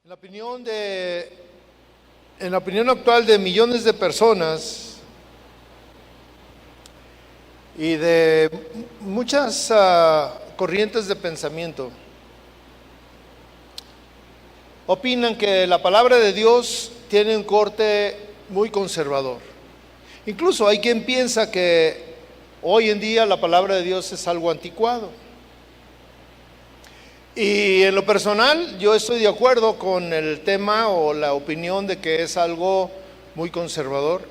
En la opinión actual de millones de personas y de muchas corrientes de pensamiento, opinan que la palabra de Dios tiene un corte muy conservador. Incluso hay quien piensa que hoy en día la palabra de Dios es algo anticuado. Y en lo personal, yo estoy de acuerdo con el tema o la opinión de que es algo muy conservador.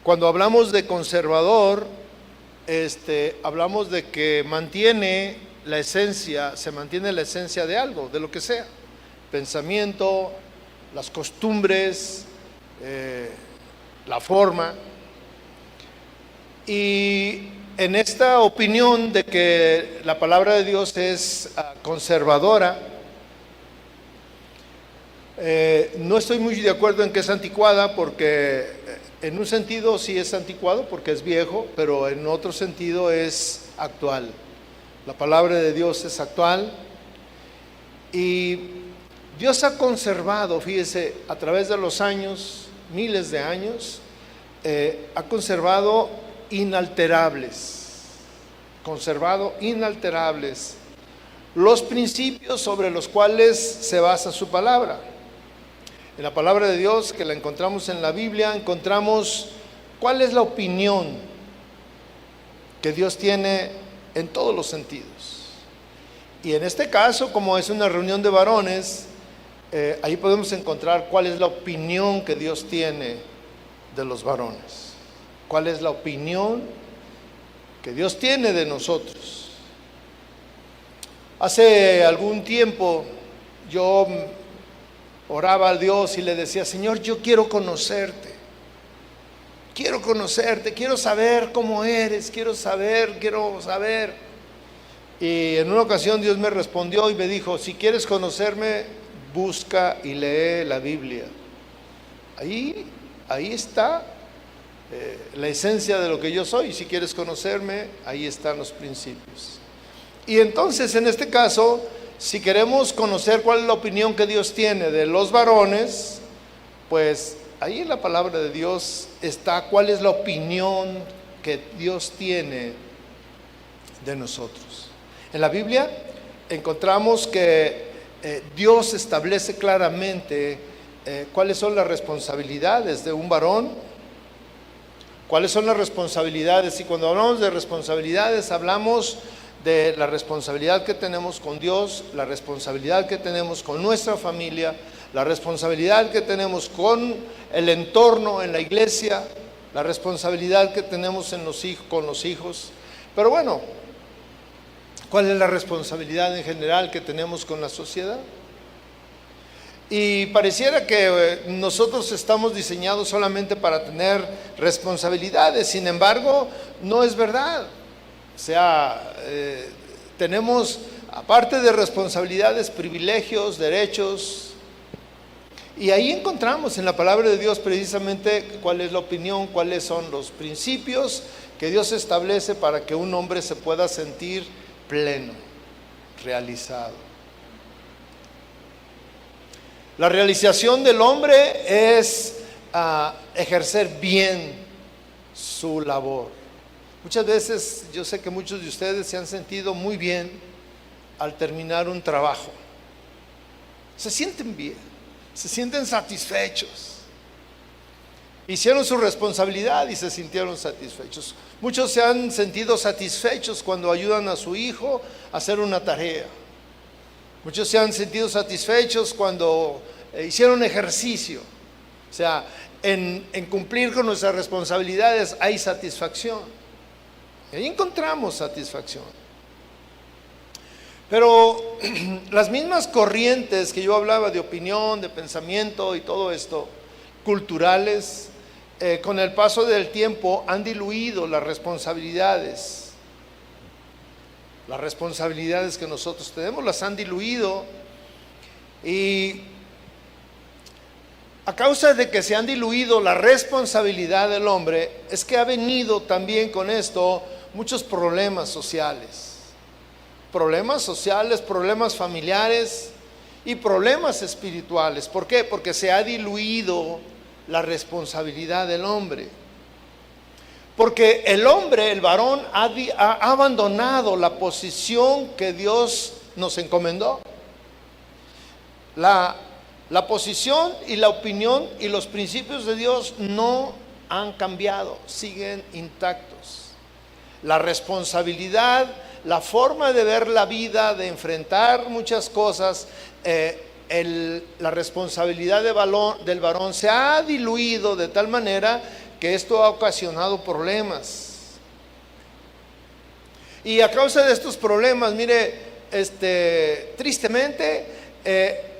Cuando hablamos de conservador, hablamos de que se mantiene la esencia de algo, de lo que sea. Pensamiento, las costumbres, la forma. Y en esta opinión de que la palabra de Dios es conservadora, no estoy muy de acuerdo en que es anticuada, porque en un sentido sí es anticuado porque es viejo, pero en otro sentido es actual. La palabra de Dios es actual y Dios ha conservado, fíjese, a través de los años, miles de años, ha conservado inalterables los principios sobre los cuales se basa su palabra. En la palabra de Dios, que la encontramos en la Biblia, encontramos cuál es la opinión que Dios tiene en todos los sentidos. Y en este caso, como es una reunión de varones, ahí podemos encontrar cuál es la opinión que Dios tiene de los varones. ¿Cuál es la opinión que Dios tiene de nosotros? Hace algún tiempo yo oraba a Dios y le decía: Señor, yo quiero conocerte, quiero saber cómo eres, quiero saber. Y en una ocasión Dios me respondió y me dijo: si quieres conocerme, busca y lee la Biblia. Ahí está la esencia de lo que yo soy. Si quieres conocerme, ahí están los principios. Y entonces, en este caso, si queremos conocer cuál es la opinión que Dios tiene de los varones, pues ahí en la palabra de Dios está cuál es la opinión que Dios tiene de nosotros. En la Biblia encontramos que Dios establece claramente cuáles son las responsabilidades de un varón. ¿Cuáles son las responsabilidades? Y cuando hablamos de responsabilidades, hablamos de la responsabilidad que tenemos con Dios, la responsabilidad que tenemos con nuestra familia, la responsabilidad que tenemos con el entorno en la iglesia, la responsabilidad que tenemos con los hijos. Pero bueno, ¿cuál es la responsabilidad en general que tenemos con la sociedad? Y pareciera que nosotros estamos diseñados solamente para tener responsabilidades. Sin embargo, no es verdad. O sea, tenemos, aparte de responsabilidades, privilegios, derechos. Y ahí encontramos en la palabra de Dios precisamente cuál es la opinión, cuáles son los principios que Dios establece para que un hombre se pueda sentir pleno, realizado. La realización del hombre es ejercer bien su labor. Muchas veces yo sé que muchos de ustedes se han sentido muy bien al terminar un trabajo. Se sienten bien, se sienten satisfechos. Hicieron su responsabilidad y se sintieron satisfechos. Muchos se han sentido satisfechos cuando ayudan a su hijo a hacer una tarea. Muchos se han sentido satisfechos cuando hicieron ejercicio. O sea, en cumplir con nuestras responsabilidades hay satisfacción. Y ahí encontramos satisfacción. Pero las mismas corrientes que yo hablaba de opinión, de pensamiento y todo esto, culturales, con el paso del tiempo han diluido las responsabilidades. Las responsabilidades que nosotros tenemos las han diluido, y a causa de que se han diluido la responsabilidad del hombre, es que ha venido también con esto muchos problemas sociales, problemas familiares, y problemas espirituales. ¿Por qué? Porque se ha diluido la responsabilidad del hombre. Porque el hombre, el varón, ha abandonado la posición que Dios nos encomendó. La posición y la opinión y los principios de Dios no han cambiado, siguen intactos. La responsabilidad, la forma de ver la vida, de enfrentar muchas cosas, la responsabilidad del varón se ha diluido de tal manera que esto ha ocasionado problemas. Y a causa de estos problemas, mire, tristemente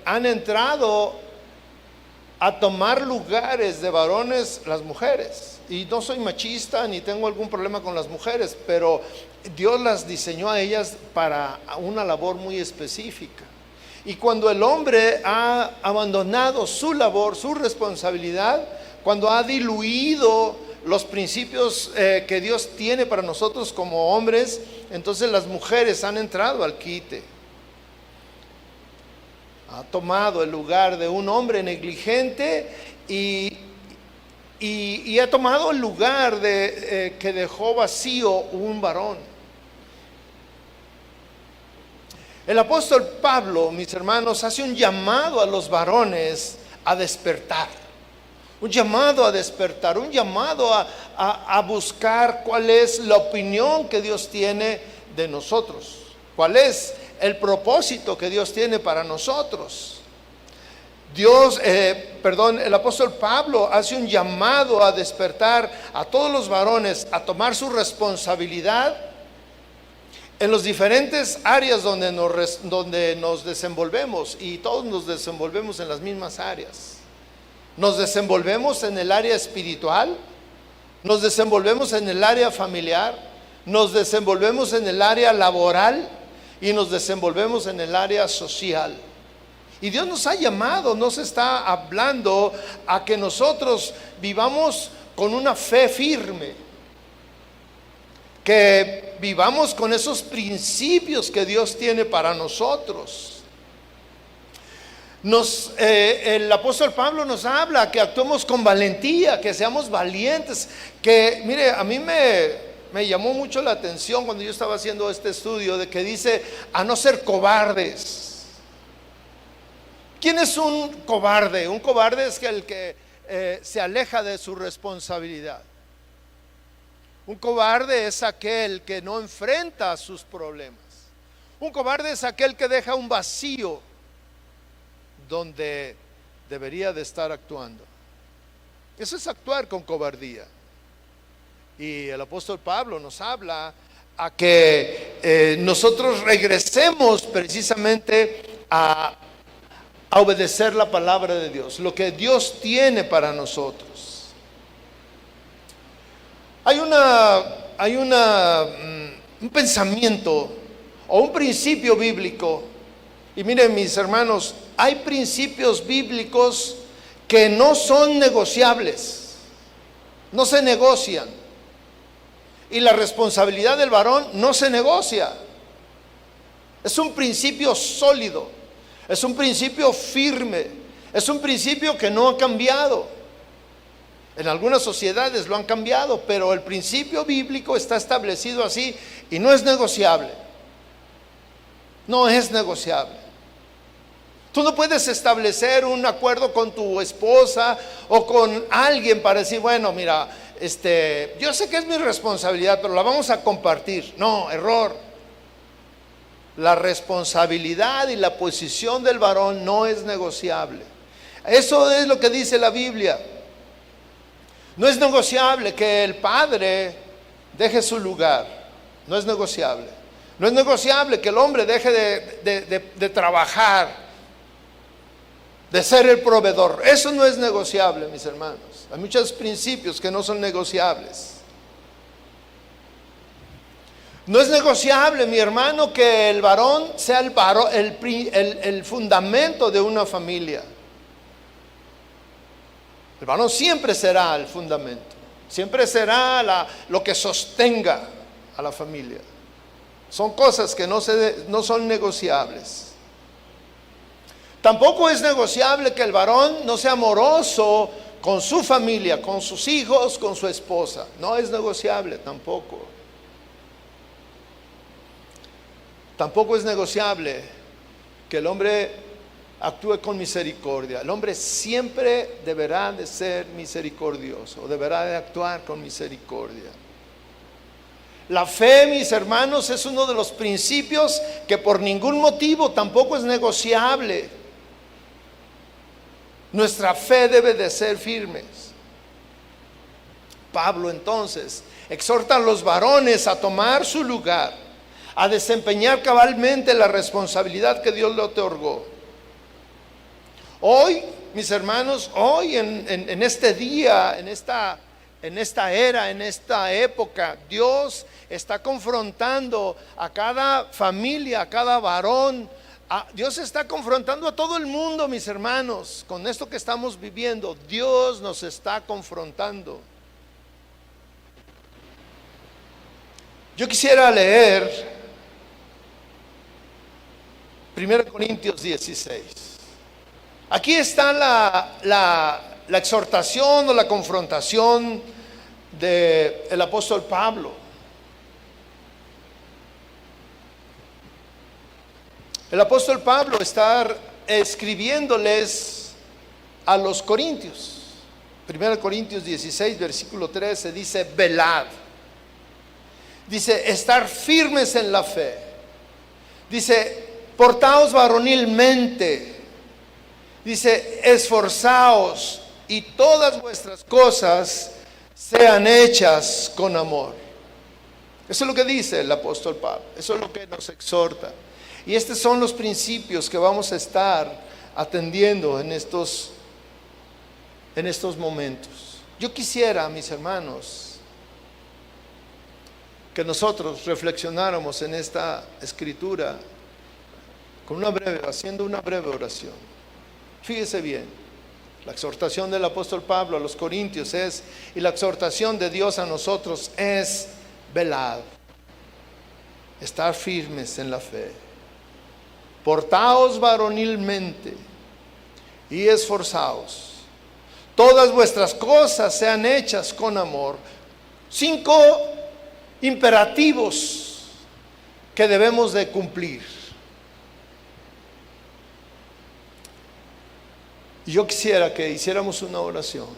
han entrado a tomar lugares de varones las mujeres. Y no soy machista ni tengo algún problema con las mujeres, pero Dios las diseñó a ellas para una labor muy específica. Y cuando el hombre ha abandonado su labor, su responsabilidad, cuando ha diluido los principios que Dios tiene para nosotros como hombres, entonces las mujeres han entrado al quite. Ha tomado el lugar de un hombre negligente y ha tomado el lugar que dejó vacío un varón. El apóstol Pablo, mis hermanos, hace un llamado a los varones a despertar. Un llamado a despertar, un llamado a buscar cuál es la opinión que Dios tiene de nosotros. ¿Cuál es el propósito que Dios tiene para nosotros? El apóstol Pablo hace un llamado a despertar a todos los varones a tomar su responsabilidad en los diferentes áreas donde nos desenvolvemos, y todos nos desenvolvemos en las mismas áreas. Nos desenvolvemos en el área espiritual, nos desenvolvemos en el área familiar, nos desenvolvemos en el área laboral y nos desenvolvemos en el área social. Y Dios nos ha llamado, nos está hablando a que nosotros vivamos con una fe firme, que vivamos con esos principios que Dios tiene para nosotros. El apóstol Pablo nos habla que actuemos con valentía, que seamos valientes, que mire, a mí me llamó mucho la atención cuando yo estaba haciendo este estudio, de que dice a no ser cobardes. ¿Quién es un cobarde? Un cobarde es el que se aleja de su responsabilidad. Un cobarde es aquel que no enfrenta sus problemas. Un cobarde es aquel que deja un vacío donde debería de estar actuando. Eso es actuar con cobardía. Y el apóstol Pablo nos habla a que nosotros regresemos precisamente a obedecer la palabra de Dios, lo que Dios tiene para nosotros. Hay un pensamiento o un principio bíblico, y miren, mis hermanos, hay principios bíblicos que no son negociables, no se negocian, y la responsabilidad del varón no se negocia. Es un principio sólido, es un principio firme, es un principio que no ha cambiado. En algunas sociedades lo han cambiado, pero el principio bíblico está establecido así y no es negociable. No es negociable. Tú no puedes establecer un acuerdo con tu esposa o con alguien para decir, bueno, mira, yo sé que es mi responsabilidad, pero la vamos a compartir. No, error. La responsabilidad y la posición del varón no es negociable. Eso es lo que dice la Biblia. No es negociable que el padre deje su lugar. No es negociable. No es negociable que el hombre deje de trabajar, de ser el proveedor. Eso no es negociable, mis hermanos. Hay muchos principios que no son negociables. No es negociable, mi hermano, que el varón sea el fundamento de una familia. El varón siempre será el fundamento, siempre será lo que sostenga a la familia. Son cosas que no son negociables. Tampoco es negociable que el varón no sea amoroso con su familia, con sus hijos, con su esposa. No es negociable tampoco. Tampoco es negociable que el hombre actúe con misericordia. El hombre siempre deberá de ser misericordioso, deberá de actuar con misericordia. La fe, mis hermanos, es uno de los principios que por ningún motivo tampoco es negociable. Nuestra fe debe de ser firmes. Pablo entonces exhorta a los varones a tomar su lugar, a desempeñar cabalmente la responsabilidad que Dios le otorgó. Hoy, mis hermanos, hoy en este día, en esta era, en esta época, Dios está confrontando a cada familia, a cada varón. Dios está confrontando a todo el mundo, mis hermanos, con esto que estamos viviendo. Dios nos está confrontando. Yo quisiera leer 1 Corintios 16. Aquí está la exhortación o la confrontación del apóstol Pablo. El apóstol Pablo está escribiéndoles a los corintios. 1 Corintios 16, versículo 13 dice: velad. Dice: estar firmes en la fe. Dice: portaos varonilmente. Dice: esforzaos y todas vuestras cosas sean hechas con amor. Eso es lo que dice el apóstol Pablo. Eso es lo que nos exhorta. Y estos son los principios que vamos a estar atendiendo en estos momentos. Yo quisiera, mis hermanos, que nosotros reflexionáramos en esta escritura haciendo una breve oración. Fíjese bien, la exhortación del apóstol Pablo a los corintios y la exhortación de Dios a nosotros es: velad, estar firmes en la fe, portaos varonilmente y esforzaos, todas vuestras cosas sean hechas con amor. 5 imperativos que debemos de cumplir. Y yo quisiera que hiciéramos una oración,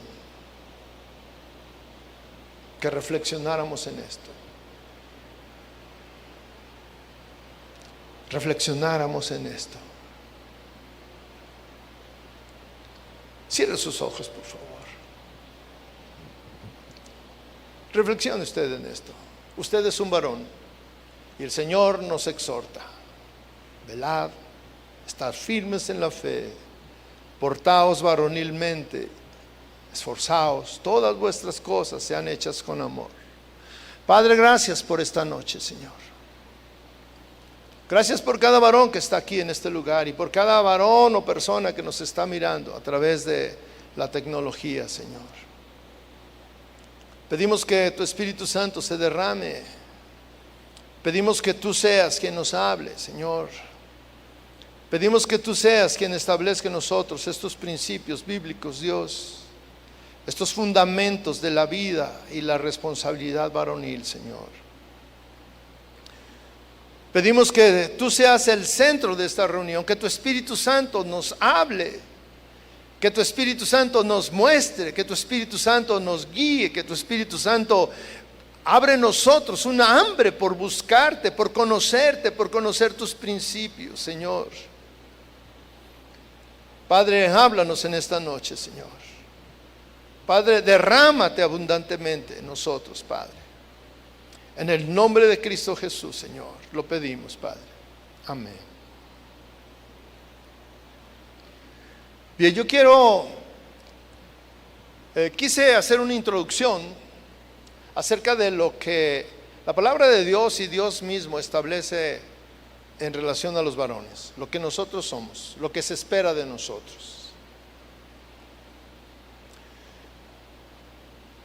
que reflexionáramos en esto. Reflexionáramos en esto. Cierre sus ojos, por favor. Reflexione usted en esto. Usted es un varón y el Señor nos exhorta: velad, estar firmes en la fe, portaos varonilmente, esforzaos, todas vuestras cosas sean hechas con amor. Padre, gracias por esta noche, Señor. Gracias por cada varón que está aquí en este lugar y por cada varón o persona que nos está mirando a través de la tecnología, Señor. Pedimos que tu Espíritu Santo se derrame. Pedimos que tú seas quien nos hable, Señor. Pedimos que tú seas quien establezca en nosotros estos principios bíblicos, Dios, estos fundamentos de la vida y la responsabilidad varonil, Señor. Pedimos que tú seas el centro de esta reunión, que tu Espíritu Santo nos hable, que tu Espíritu Santo nos muestre, que tu Espíritu Santo nos guíe, que tu Espíritu Santo abre en nosotros una hambre por buscarte, por conocer tus principios, Señor. Padre, háblanos en esta noche, Señor. Padre, derrámate abundantemente en nosotros, Padre. En el nombre de Cristo Jesús, Señor, lo pedimos, Padre. Amén. Bien, yo quise hacer una introducción acerca de lo que la palabra de Dios y Dios mismo establece en relación a los varones, lo que nosotros somos, lo que se espera de nosotros.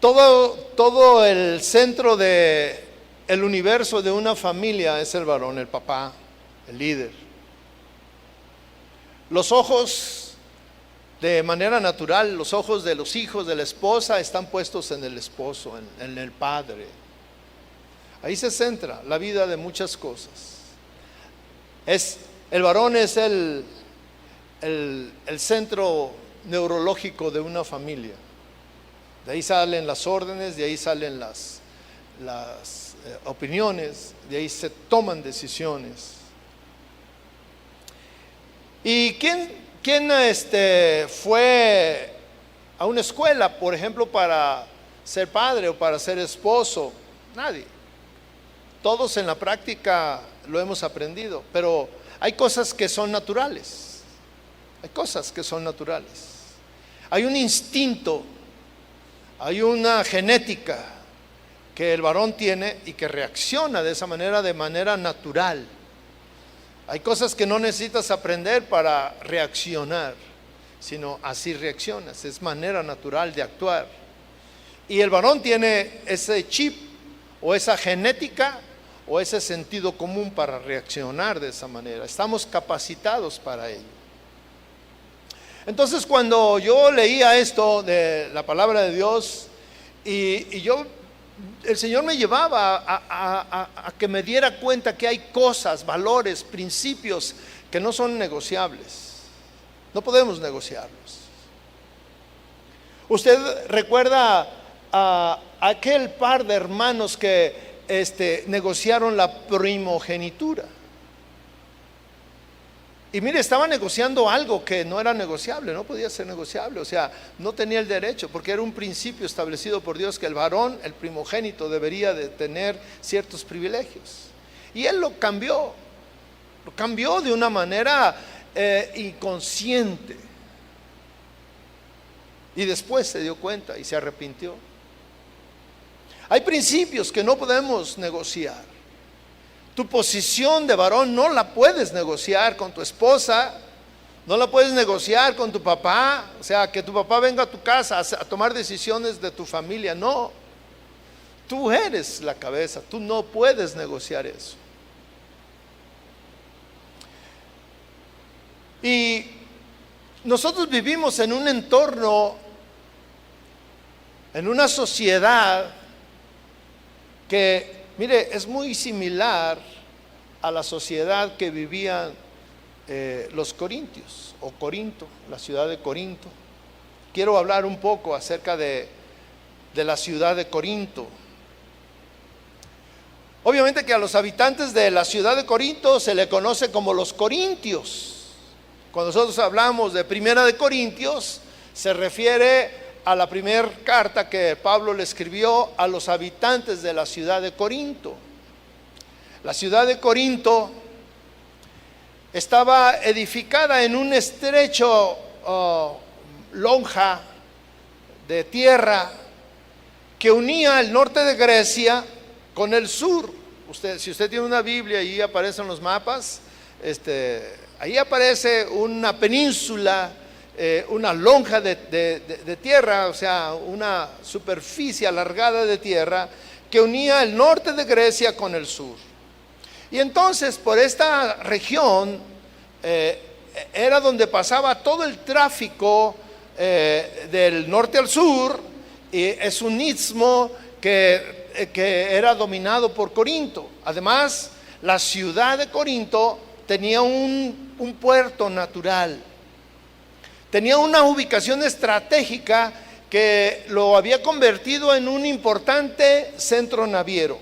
Todo el centro de el universo de una familia es el varón, el papá, el líder. Los ojos, de manera natural, los ojos de los hijos de la esposa están puestos en el esposo, en el padre. Ahí se centra la vida de muchas cosas. El varón es el centro neurológico de una familia. De ahí salen las órdenes, de ahí salen las opiniones, de ahí se toman decisiones. ¿Y quién fue a una escuela, por ejemplo, para ser padre o para ser esposo? Nadie. Todos en la práctica lo hemos aprendido, pero hay cosas que son naturales. Hay cosas que son naturales. Hay un instinto, hay una genética que el varón tiene y que reacciona de esa manera, de manera natural. Hay cosas que no necesitas aprender para reaccionar, sino así reaccionas, es manera natural de actuar. Y el varón tiene ese chip o esa genética o ese sentido común para reaccionar de esa manera. Estamos capacitados para ello. Entonces, cuando yo leía esto de la palabra de Dios el Señor me llevaba a que me diera cuenta que hay cosas, valores, principios que no son negociables. No podemos negociarlos. Usted recuerda a aquel par de hermanos que negociaron la primogenitura. Y mire, estaba negociando algo que no era negociable, no podía ser negociable, o sea, no tenía el derecho, porque era un principio establecido por Dios que el varón, el primogénito, debería de tener ciertos privilegios. Y él lo cambió de una manera inconsciente. Y después se dio cuenta y se arrepintió. Hay principios que no podemos negociar. Tu posición de varón no la puedes negociar con tu esposa, no la puedes negociar con tu papá, o sea, que tu papá venga a tu casa a tomar decisiones de tu familia, no. Tú eres la cabeza, tú no puedes negociar eso. Y nosotros vivimos en un entorno, en una sociedad que, mire, es muy similar a la sociedad que vivían los corintios, o Corinto, la ciudad de Corinto. Quiero hablar un poco acerca de la ciudad de Corinto. Obviamente que a los habitantes de la ciudad de Corinto se le conoce como los corintios. Cuando nosotros hablamos de Primera de Corintios, se refiere a la primera carta que Pablo le escribió a los habitantes de la ciudad de Corinto. La ciudad de Corinto estaba edificada en un estrecho lonja de tierra que unía el norte de Grecia con el sur. Si usted tiene una Biblia, ahí aparecen los mapas, ahí aparece una península, una lonja de tierra, o sea, una superficie alargada de tierra que unía el norte de Grecia con el sur. Y entonces por esta región era donde pasaba todo el tráfico del norte al sur, y es un istmo que era dominado por Corinto. Además, la ciudad de Corinto tenía un puerto natural, tenía una ubicación estratégica que lo había convertido en un importante centro naviero.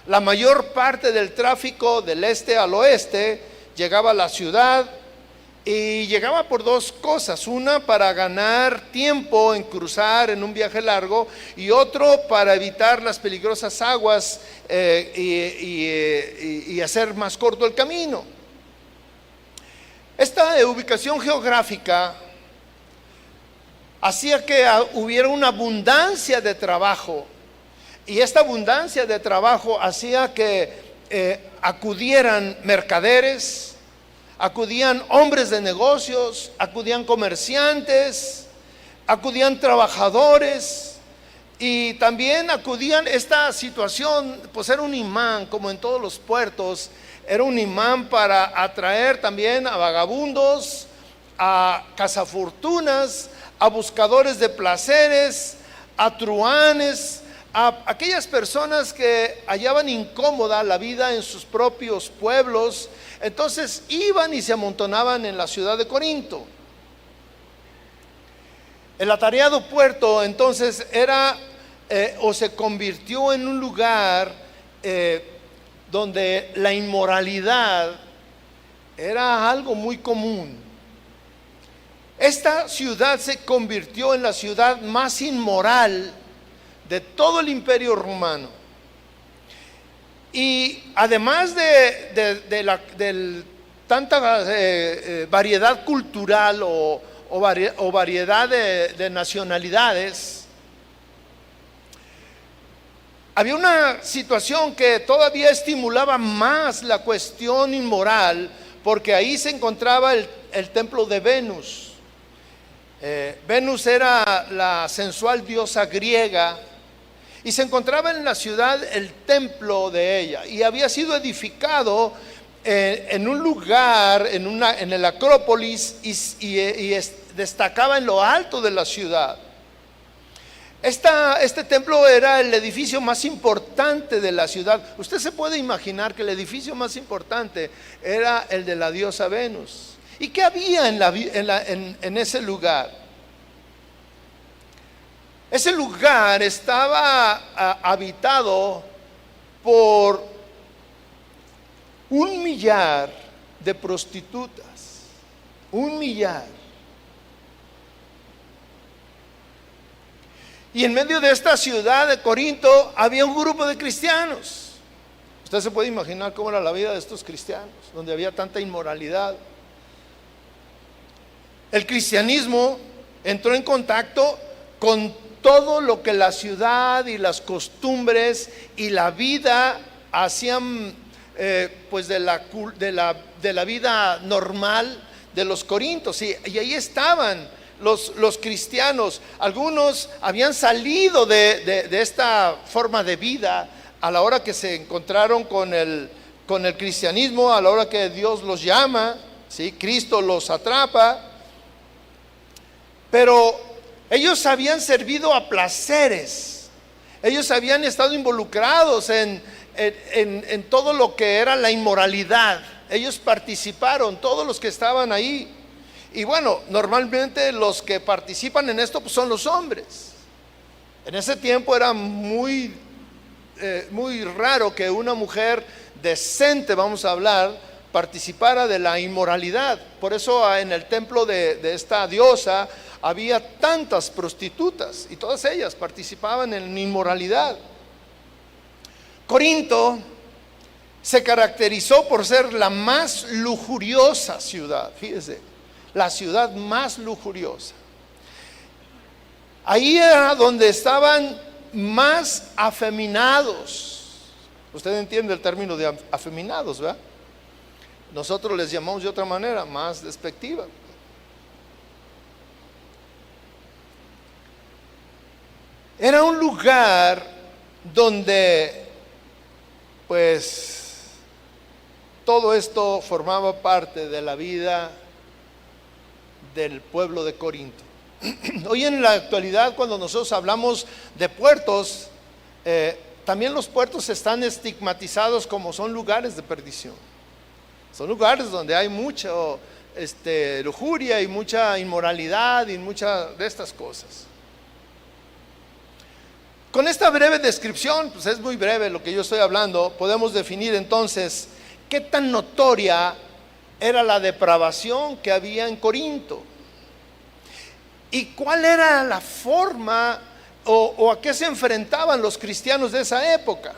La mayor parte del tráfico del este al oeste llegaba a la ciudad, y llegaba por dos cosas: una, para ganar tiempo en cruzar en un viaje largo, y otro, para evitar las peligrosas aguas y hacer más corto el camino. Esta ubicación geográfica hacía que hubiera una abundancia de trabajo, y esta abundancia de trabajo hacía que acudieran mercaderes, acudían hombres de negocios, acudían comerciantes, acudían trabajadores, y también acudían. Esta situación pues era un imán, como en todos los puertos, era un imán para atraer también a vagabundos, a cazafortunas, a buscadores de placeres, a truhanes, a aquellas personas que hallaban incómoda la vida en sus propios pueblos. Entonces iban y se amontonaban en la ciudad de Corinto. El atareado puerto entonces era o se convirtió en un lugar donde la inmoralidad era algo muy común. Esta ciudad se convirtió en la ciudad más inmoral de todo el Imperio Romano. Y además de tanta variedad cultural o variedad de nacionalidades, había una situación que todavía estimulaba más la cuestión inmoral, porque ahí se encontraba el templo de Venus. Venus era la sensual diosa griega, y se encontraba en la ciudad el templo de ella, y había sido edificado en un lugar, en el Acrópolis, y destacaba en lo alto de la ciudad. Este templo era el edificio más importante de la ciudad. Usted se puede imaginar que el edificio más importante era el de la diosa Venus. ¿Y qué había en ese lugar? Ese lugar estaba habitado por 1 millar de prostitutas. 1 millar. Y en medio de esta ciudad de Corinto había un grupo de cristianos. Usted se puede imaginar cómo era la vida de estos cristianos, donde había tanta inmoralidad. El cristianismo entró en contacto con todo lo que la ciudad y las costumbres y la vida hacían, pues de la vida normal de los corintios. Y ahí estaban los cristianos. Algunos habían salido de esta forma de vida a la hora que se encontraron con el cristianismo, a la hora que Dios los llama, ¿sí? Cristo los atrapa. Pero ellos habían servido a placeres. Ellos habían estado involucrados en todo lo que era la inmoralidad. Ellos participaron, todos los que estaban ahí. Y bueno, normalmente los que participan en esto pues son los hombres. En ese tiempo era muy raro que una mujer decente, vamos a hablar, participara de la inmoralidad. Por eso en el templo de esta diosa había tantas prostitutas y todas ellas participaban en inmoralidad. Corinto se caracterizó por ser la más lujuriosa ciudad. Fíjese, la ciudad más lujuriosa. Ahí era donde estaban más afeminados. Usted entiende el término de afeminados, ¿verdad? Nosotros les llamamos de otra manera, más despectiva. Era un lugar donde pues todo esto formaba parte de la vida del pueblo de Corinto. Hoy en la actualidad, cuando nosotros hablamos de puertos, también los puertos están estigmatizados como son lugares de perdición. Son lugares donde hay mucha lujuria y mucha inmoralidad y muchas de estas cosas. Con esta breve descripción, pues es muy breve lo que yo estoy hablando, podemos definir entonces qué tan notoria era la depravación que había en Corinto y cuál era la forma o a qué se enfrentaban los cristianos de esa época.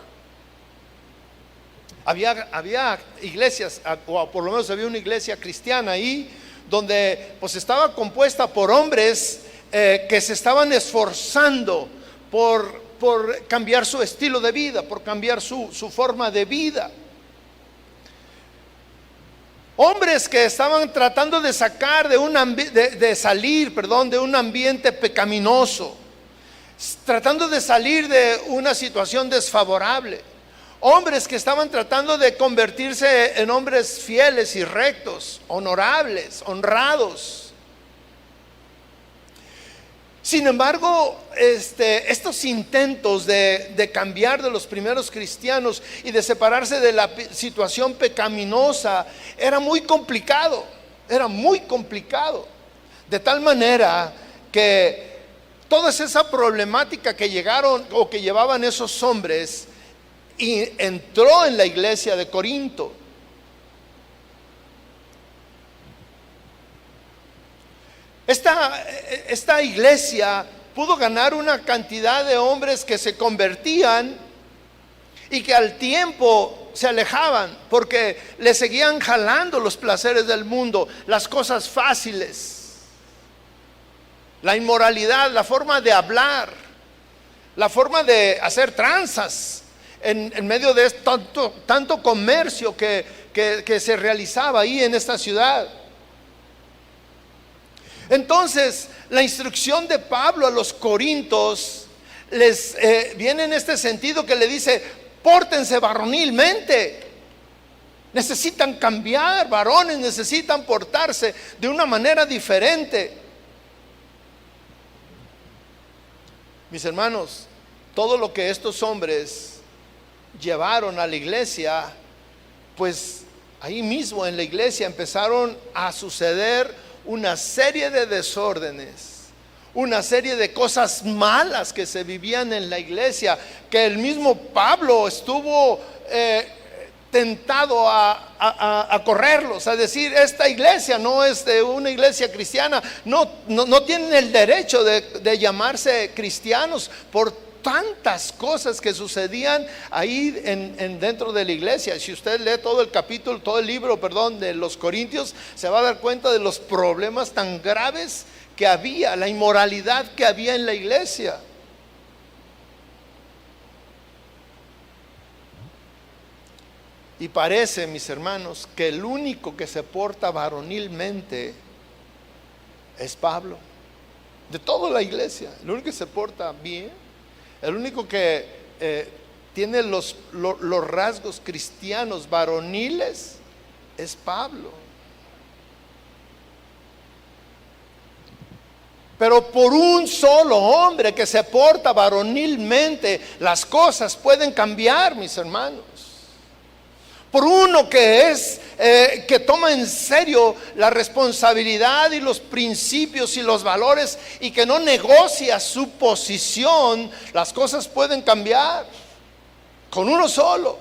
Había iglesias, o por lo menos había una iglesia cristiana ahí, donde pues estaba compuesta por hombres que se estaban esforzando por cambiar su estilo de vida, por cambiar su forma de vida. Hombres que estaban tratando de sacar de salir de un ambiente pecaminoso, tratando de salir de una situación desfavorable. Hombres que estaban tratando de convertirse en hombres fieles y rectos, honorables, honrados, Sin embargo, estos intentos de cambiar de los primeros cristianos y de separarse de la situación pecaminosa era muy complicado, de tal manera que toda esa problemática que llegaron o que llevaban esos hombres y entró en la iglesia de Corinto. Esta iglesia pudo ganar una cantidad de hombres que se convertían y que al tiempo se alejaban porque le seguían jalando los placeres del mundo, las cosas fáciles, la inmoralidad, la forma de hablar, la forma de hacer tranzas en medio de tanto comercio que se realizaba ahí en esta ciudad. Entonces, la instrucción de Pablo a los corintios les viene en este sentido, que le dice: pórtense varonilmente. Necesitan cambiar, varones necesitan portarse de una manera diferente. Mis hermanos, todo lo que estos hombres llevaron a la iglesia, pues ahí mismo en la iglesia empezaron a suceder una serie de desórdenes, una serie de cosas malas que se vivían en la iglesia, que el mismo Pablo estuvo tentado a correrlos, a decir: esta iglesia no es de una iglesia cristiana, no tienen el derecho de llamarse cristianos por tantas cosas que sucedían ahí dentro de la iglesia. Si usted lee todo el libro de los Corintios, se va a dar cuenta de los problemas tan graves que había, la inmoralidad que había en la iglesia. Y parece, mis hermanos, que el único que se porta varonilmente es Pablo, de toda la iglesia. El único que se porta bien, el único que tiene los rasgos cristianos varoniles es Pablo. Pero por un solo hombre que se porta varonilmente, las cosas pueden cambiar, mis hermanos. Por uno que toma en serio la responsabilidad y los principios y los valores, y que no negocia su posición, las cosas pueden cambiar con uno solo.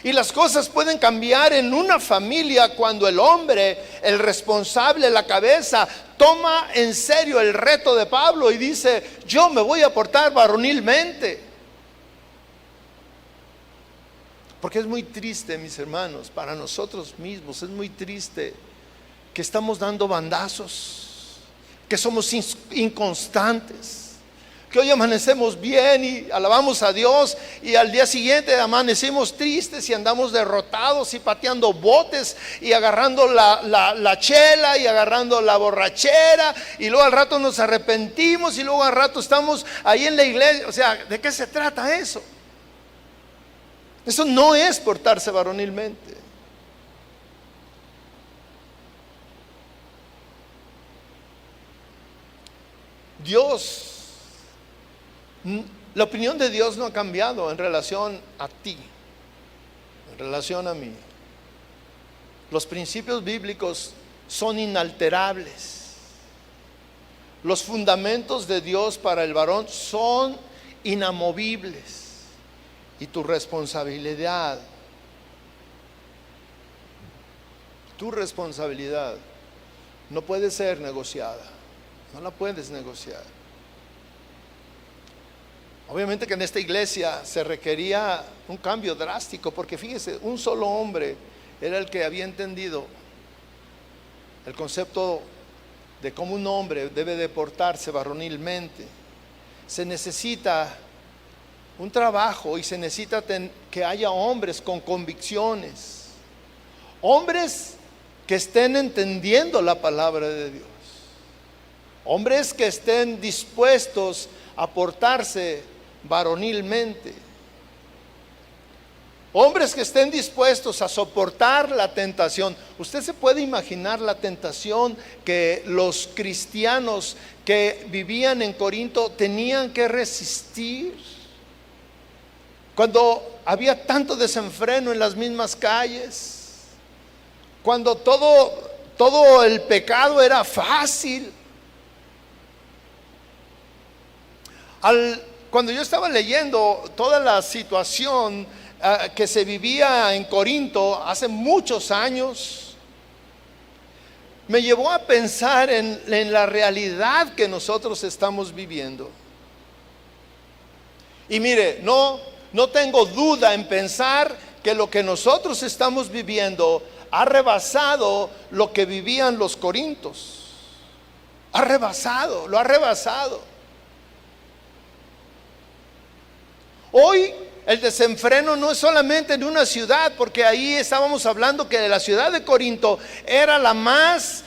Y las cosas pueden cambiar en una familia cuando el hombre, el responsable, la cabeza, toma en serio el reto de Pablo y dice: yo me voy a portar varonilmente. Porque es muy triste, mis hermanos, para nosotros mismos es muy triste que estamos dando bandazos, que somos inconstantes, que hoy amanecemos bien y alabamos a Dios, y al día siguiente amanecemos tristes y andamos derrotados y pateando botes y agarrando la chela y agarrando la borrachera, y luego al rato nos arrepentimos y luego al rato estamos ahí en la iglesia. O sea, ¿de qué se trata eso? Eso no es portarse varonilmente. La opinión de Dios no ha cambiado en relación a ti, en relación a mí. Los principios bíblicos son inalterables. Los fundamentos de Dios para el varón son inamovibles. Y tu responsabilidad no puede ser negociada, no la puedes negociar. Obviamente que en esta iglesia se requería un cambio drástico, porque fíjese, un solo hombre era el que había entendido el concepto de cómo un hombre debe de portarse varonilmente. Se necesita un trabajo y se necesita que haya hombres con convicciones, hombres que estén entendiendo la palabra de Dios, hombres que estén dispuestos a portarse varonilmente. Hombres que estén dispuestos a soportar la tentación. Usted se puede imaginar la tentación que los cristianos que vivían en Corinto tenían que resistir. Cuando había tanto desenfreno en las mismas calles, cuando todo el pecado era fácil. Cuando yo estaba leyendo toda la situación que se vivía en Corinto hace muchos años, me llevó a pensar en la realidad que nosotros estamos viviendo. Y mire, no tengo duda en pensar que lo que nosotros estamos viviendo ha rebasado lo que vivían los corintios. Lo ha rebasado. Hoy el desenfreno no es solamente en una ciudad, porque ahí estábamos hablando que la ciudad de Corinto era la más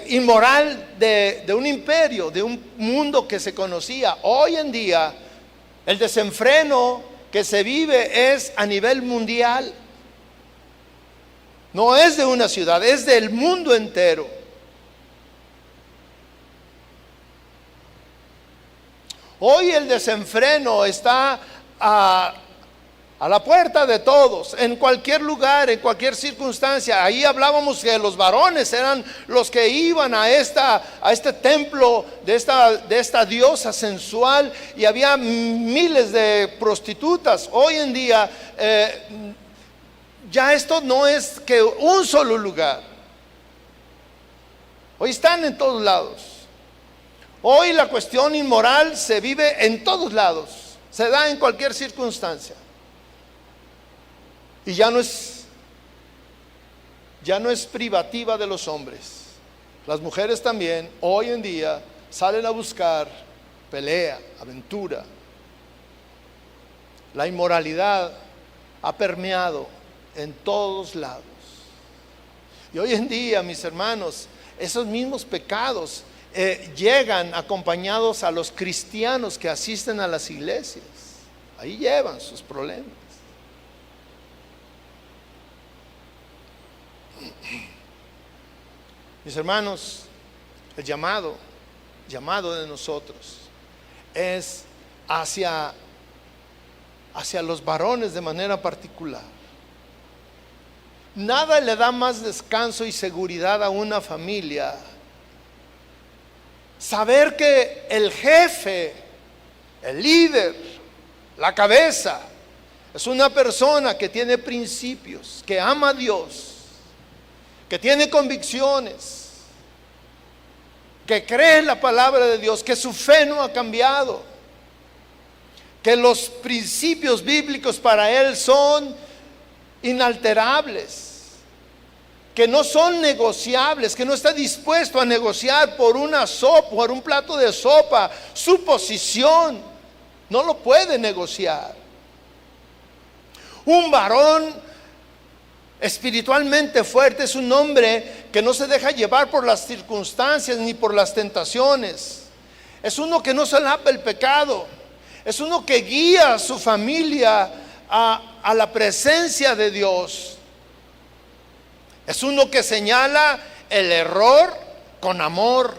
inmoral de un imperio, de un mundo que se conocía. Hoy en día el desenfreno que se vive es a nivel mundial. No es de una ciudad, es del mundo entero. Hoy el desenfreno está a la puerta de todos, en cualquier lugar, en cualquier circunstancia. Ahí hablábamos que los varones eran los que iban a este templo de esta diosa sensual, y había miles de prostitutas. Hoy en día ya esto no es que un solo lugar. Hoy están en todos lados. Hoy la cuestión inmoral se vive en todos lados, se da en cualquier circunstancia. Y ya no es privativa de los hombres. Las mujeres también hoy en día salen a buscar pelea, aventura. La inmoralidad ha permeado en todos lados. Y hoy en día, mis hermanos, esos mismos pecados llegan acompañados a los cristianos que asisten a las iglesias. Ahí llevan sus problemas. Mis hermanos, el llamado de nosotros es hacia los varones de manera particular. Nada le da más descanso y seguridad a una familia saber que el jefe, el líder, la cabeza, es una persona que tiene principios, que ama a Dios, que tiene convicciones, que cree en la palabra de Dios, que su fe no ha cambiado, que los principios bíblicos para él son inalterables, que no son negociables, que no está dispuesto a negociar por una sopa, por un plato de sopa, su posición. No lo puede negociar. Un varón espiritualmente fuerte es un hombre que no se deja llevar por las circunstancias ni por las tentaciones. Es uno que no solapa el pecado. Es uno que guía a su familia a la presencia de Dios. Es uno que señala el error con amor.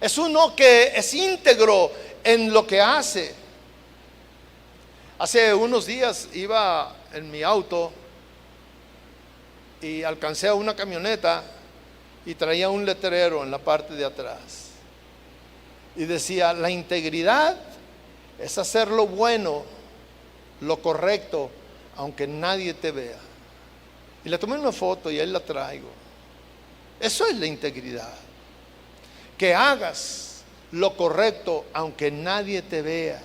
Es uno que es íntegro en lo que hace. Hace unos días iba en mi auto y alcancé a una camioneta y traía un letrero en la parte de atrás. Y decía: la integridad es hacer lo bueno, lo correcto, aunque nadie te vea. Y le tomé una foto y ahí la traigo. Eso es la integridad. Que hagas lo correcto aunque nadie te vea.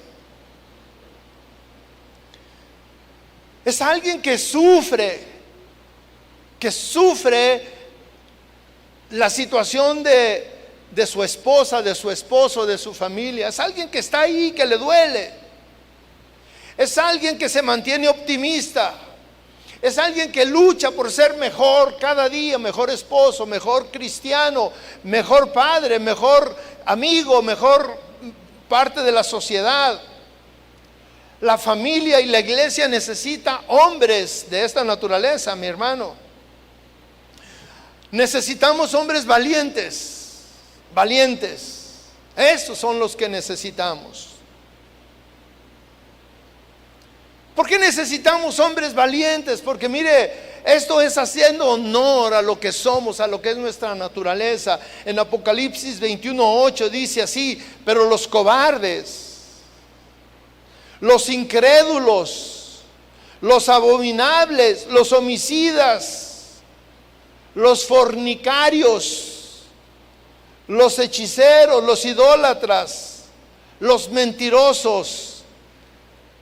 Es alguien que sufre la situación de su esposa, de su esposo, de su familia. Es alguien que está ahí, que le duele. Es alguien que se mantiene optimista. Es alguien que lucha por ser mejor cada día, mejor esposo, mejor cristiano, mejor padre, mejor amigo, mejor parte de la sociedad. La familia y la iglesia necesita hombres de esta naturaleza, mi hermano. Necesitamos hombres valientes, valientes. Esos son los que necesitamos. ¿Por qué necesitamos hombres valientes? Porque mire, esto es haciendo honor a lo que somos, a lo que es nuestra naturaleza. En Apocalipsis 21:8 dice así: pero los cobardes, los incrédulos, los abominables, los homicidas, los fornicarios, los hechiceros, los idólatras, los mentirosos,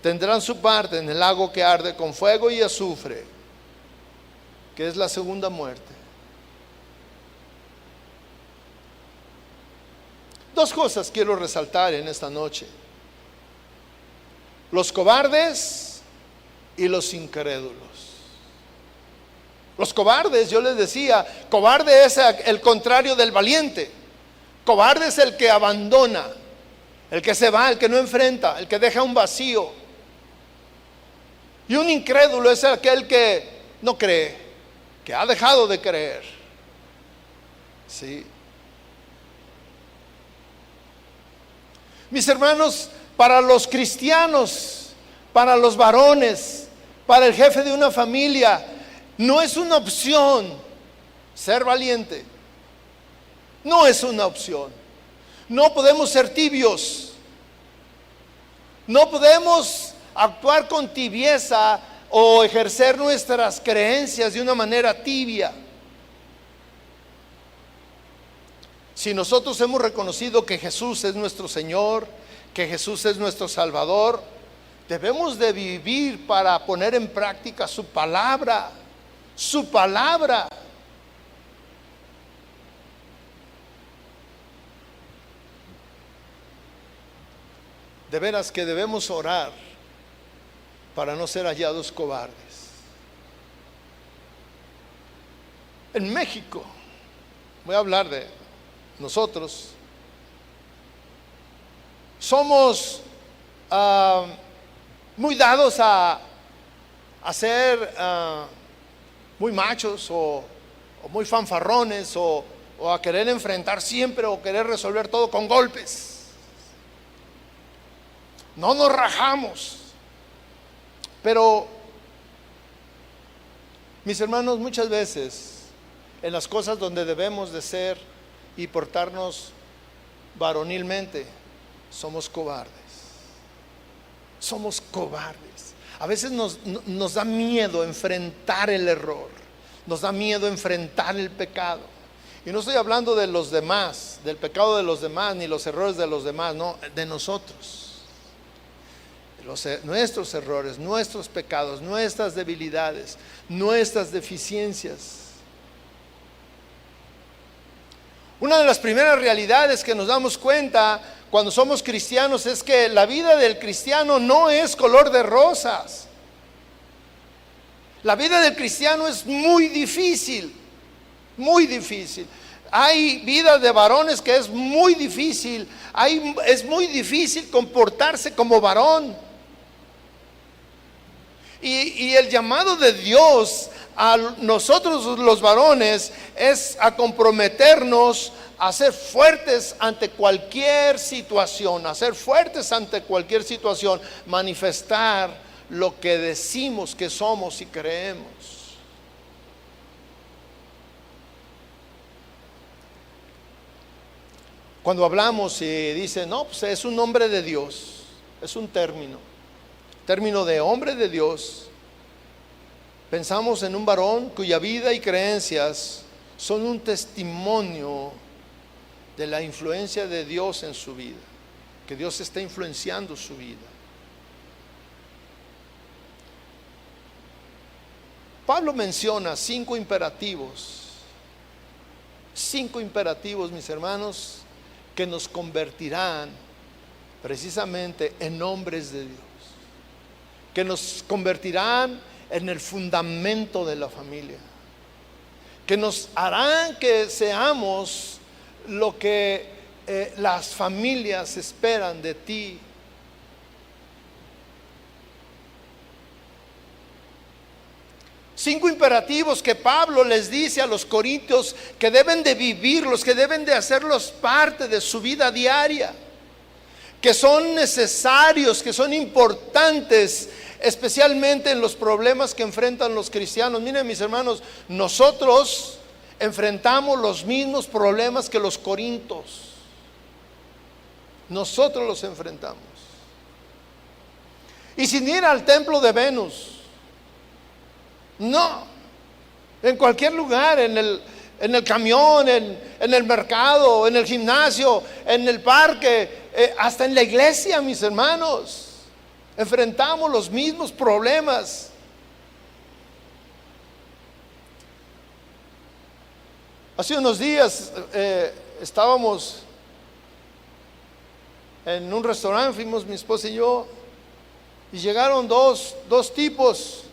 tendrán su parte en el lago que arde con fuego y azufre, que es la segunda muerte. Dos cosas quiero resaltar en esta noche: los cobardes y los incrédulos. Los cobardes, yo les decía, cobarde es el contrario del valiente. Cobarde es el que abandona, el que se va, el que no enfrenta, el que deja un vacío. Y un incrédulo es aquel que no cree, que ha dejado de creer. ¿Sí? Mis hermanos, para los cristianos, para los varones, para el jefe de una familia, no es una opción ser valiente. No es una opción. No podemos ser tibios. No podemos actuar con tibieza o ejercer nuestras creencias de una manera tibia. Si nosotros hemos reconocido que Jesús es nuestro Señor, que Jesús es nuestro Salvador, debemos de vivir para poner en práctica su palabra, su palabra. De veras que debemos orar para no ser hallados cobardes. En México, voy a hablar de nosotros, somos muy dados a ser muy machos o muy fanfarrones o a querer enfrentar siempre o querer resolver todo con golpes. No nos rajamos. Pero, mis hermanos, muchas veces en las cosas donde debemos de ser y portarnos varonilmente, somos cobardes. Somos cobardes. A veces nos da miedo enfrentar el error, nos da miedo enfrentar el pecado. Y no estoy hablando de los demás, del pecado de los demás, ni los errores de los demás, no, de nosotros. Nuestros errores, nuestros pecados, nuestras debilidades, nuestras deficiencias. Una de las primeras realidades que nos damos cuenta cuando somos cristianos es que la vida del cristiano no es color de rosas. La vida del cristiano es muy difícil, muy difícil. Hay vida de varones que es muy difícil, es muy difícil comportarse como varón. Y el llamado de Dios a nosotros los varones es a comprometernos a ser fuertes ante cualquier situación, a ser fuertes ante cualquier situación, manifestar lo que decimos que somos y creemos. Cuando hablamos y dicen, no, pues es un hombre de Dios, es un término de hombre de Dios, pensamos en un varón cuya vida y creencias son un testimonio de la influencia de Dios en su vida, que Dios está influenciando su vida. Pablo menciona 5 imperativos, mis hermanos, que nos convertirán precisamente en hombres de Dios, que nos convertirán en el fundamento de la familia, que nos harán que seamos lo que las familias esperan de ti. 5 imperativos que Pablo les dice a los corintios que deben de vivirlos, que deben de hacerlos parte de su vida diaria, que son necesarios, que son importantes, especialmente en los problemas que enfrentan los cristianos. Miren, mis hermanos, nosotros enfrentamos los mismos problemas que los corintios. Nosotros los enfrentamos. Y sin ir al templo de Venus, no, en cualquier lugar, en el camión, en el mercado, en el gimnasio, en el parque, hasta en la iglesia, mis hermanos, enfrentamos los mismos problemas. Hace unos días estábamos en un restaurante, fuimos mi esposa y yo, y llegaron dos tipos.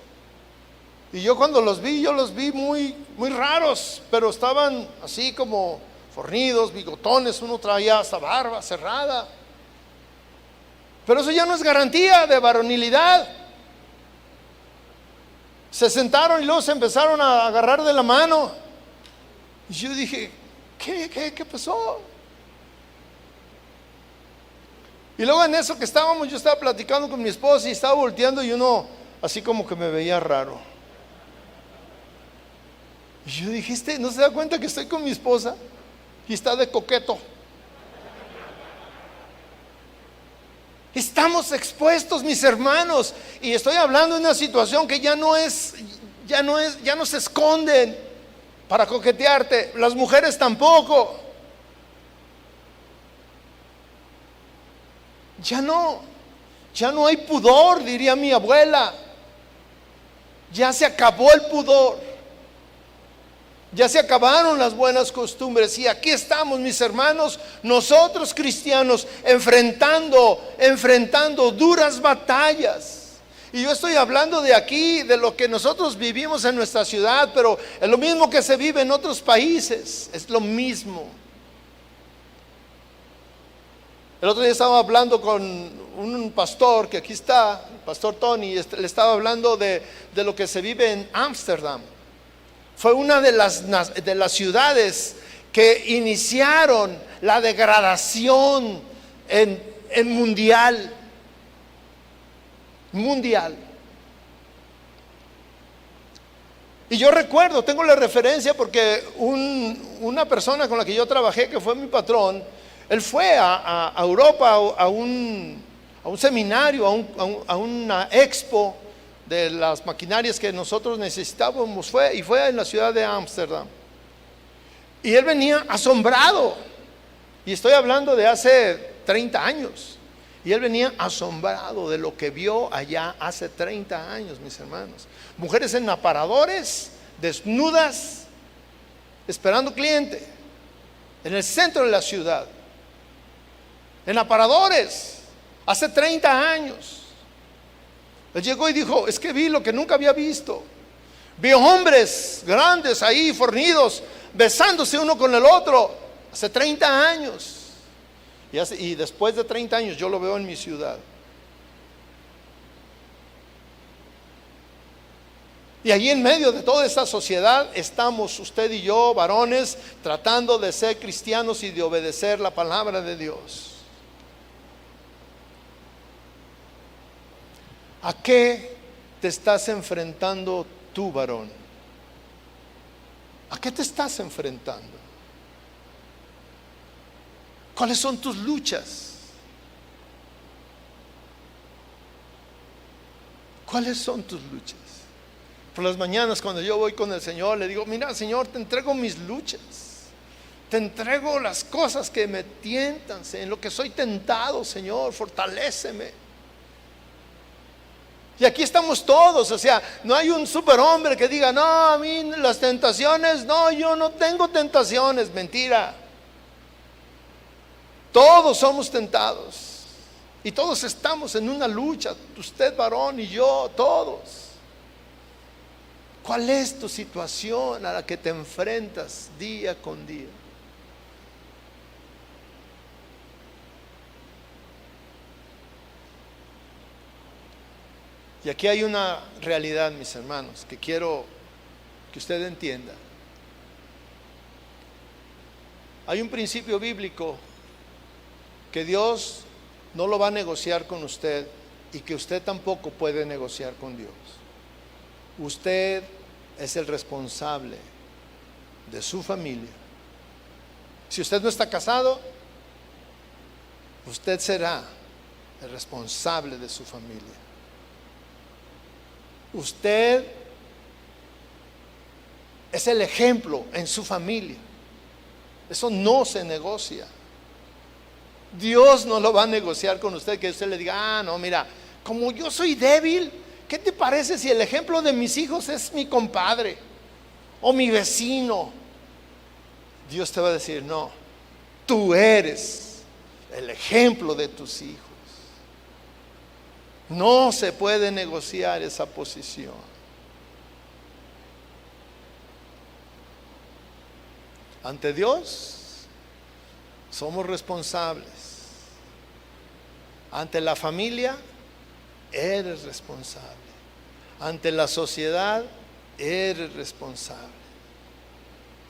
Y yo cuando los vi muy, muy raros, pero estaban así como fornidos, bigotones, uno traía hasta barba cerrada. Pero eso ya no es garantía de varonilidad. Se sentaron y luego se empezaron a agarrar de la mano. Y yo dije, ¿qué pasó? Y luego en eso que estábamos, yo estaba platicando con mi esposa y estaba volteando y uno así como que me veía raro. Y yo dije, ¿no se da cuenta que estoy con mi esposa? Y está de coqueto. Estamos expuestos, mis hermanos. Y estoy hablando de una situación que ya no se esconden para coquetearte. Las mujeres tampoco. Ya no hay pudor, diría mi abuela. Ya se acabó el pudor. Ya se acabaron las buenas costumbres. Y aquí estamos, mis hermanos, nosotros cristianos enfrentando duras batallas. Y yo estoy hablando de aquí, de lo que nosotros vivimos en nuestra ciudad, pero es lo mismo que se vive en otros países, es lo mismo. El otro día estaba hablando con un pastor que aquí está, el pastor Tony, le estaba hablando de lo que se vive en Ámsterdam. Fue una de las ciudades que iniciaron la degradación en mundial. Y yo recuerdo, tengo la referencia porque una persona con la que yo trabajé, que fue mi patrón, él fue a Europa a un seminario, a una expo de las maquinarias que nosotros necesitábamos, fue en la ciudad de Ámsterdam. Y él venía asombrado, y estoy hablando de hace 30 años, y él venía asombrado de lo que vio allá hace 30 años, mis hermanos. Mujeres en aparadores, desnudas, esperando cliente, en el centro de la ciudad, en aparadores, hace 30 años. Él llegó y dijo, es que vi lo que nunca había visto. Vi hombres grandes ahí, fornidos, besándose uno con el otro, hace 30 años. Y después de 30 años yo lo veo en mi ciudad. Y allí en medio de toda esa sociedad estamos usted y yo, varones, tratando de ser cristianos y de obedecer la palabra de Dios. ¿A qué te estás enfrentando tú, varón? ¿A qué te estás enfrentando? ¿Cuáles son tus luchas? ¿Cuáles son tus luchas? Por las mañanas cuando yo voy con el Señor, le digo, mira, Señor, te entrego mis luchas. Te entrego las cosas que me tientan, en lo que soy tentado, Señor, fortaléceme. Y aquí estamos todos, o sea, no hay un superhombre que diga, no, a mí las tentaciones, no, yo no tengo tentaciones, mentira. Todos somos tentados y todos estamos en una lucha, usted varón y yo, todos. ¿Cuál es tu situación a la que te enfrentas día con día? Y aquí hay una realidad, mis hermanos, que quiero que usted entienda. Hay un principio bíblico que Dios no lo va a negociar con usted y que usted tampoco puede negociar con Dios. Usted es el responsable de su familia. Si usted no está casado, usted será el responsable de su familia. Usted es el ejemplo en su familia. Eso no se negocia. Dios no lo va a negociar con usted, que usted le diga, no, mira, como yo soy débil, ¿qué te parece si el ejemplo de mis hijos es mi compadre o mi vecino? Dios te va a decir, no, tú eres el ejemplo de tus hijos. No se puede negociar esa posición. Ante Dios somos responsables. Ante la familia eres responsable. Ante la sociedad eres responsable.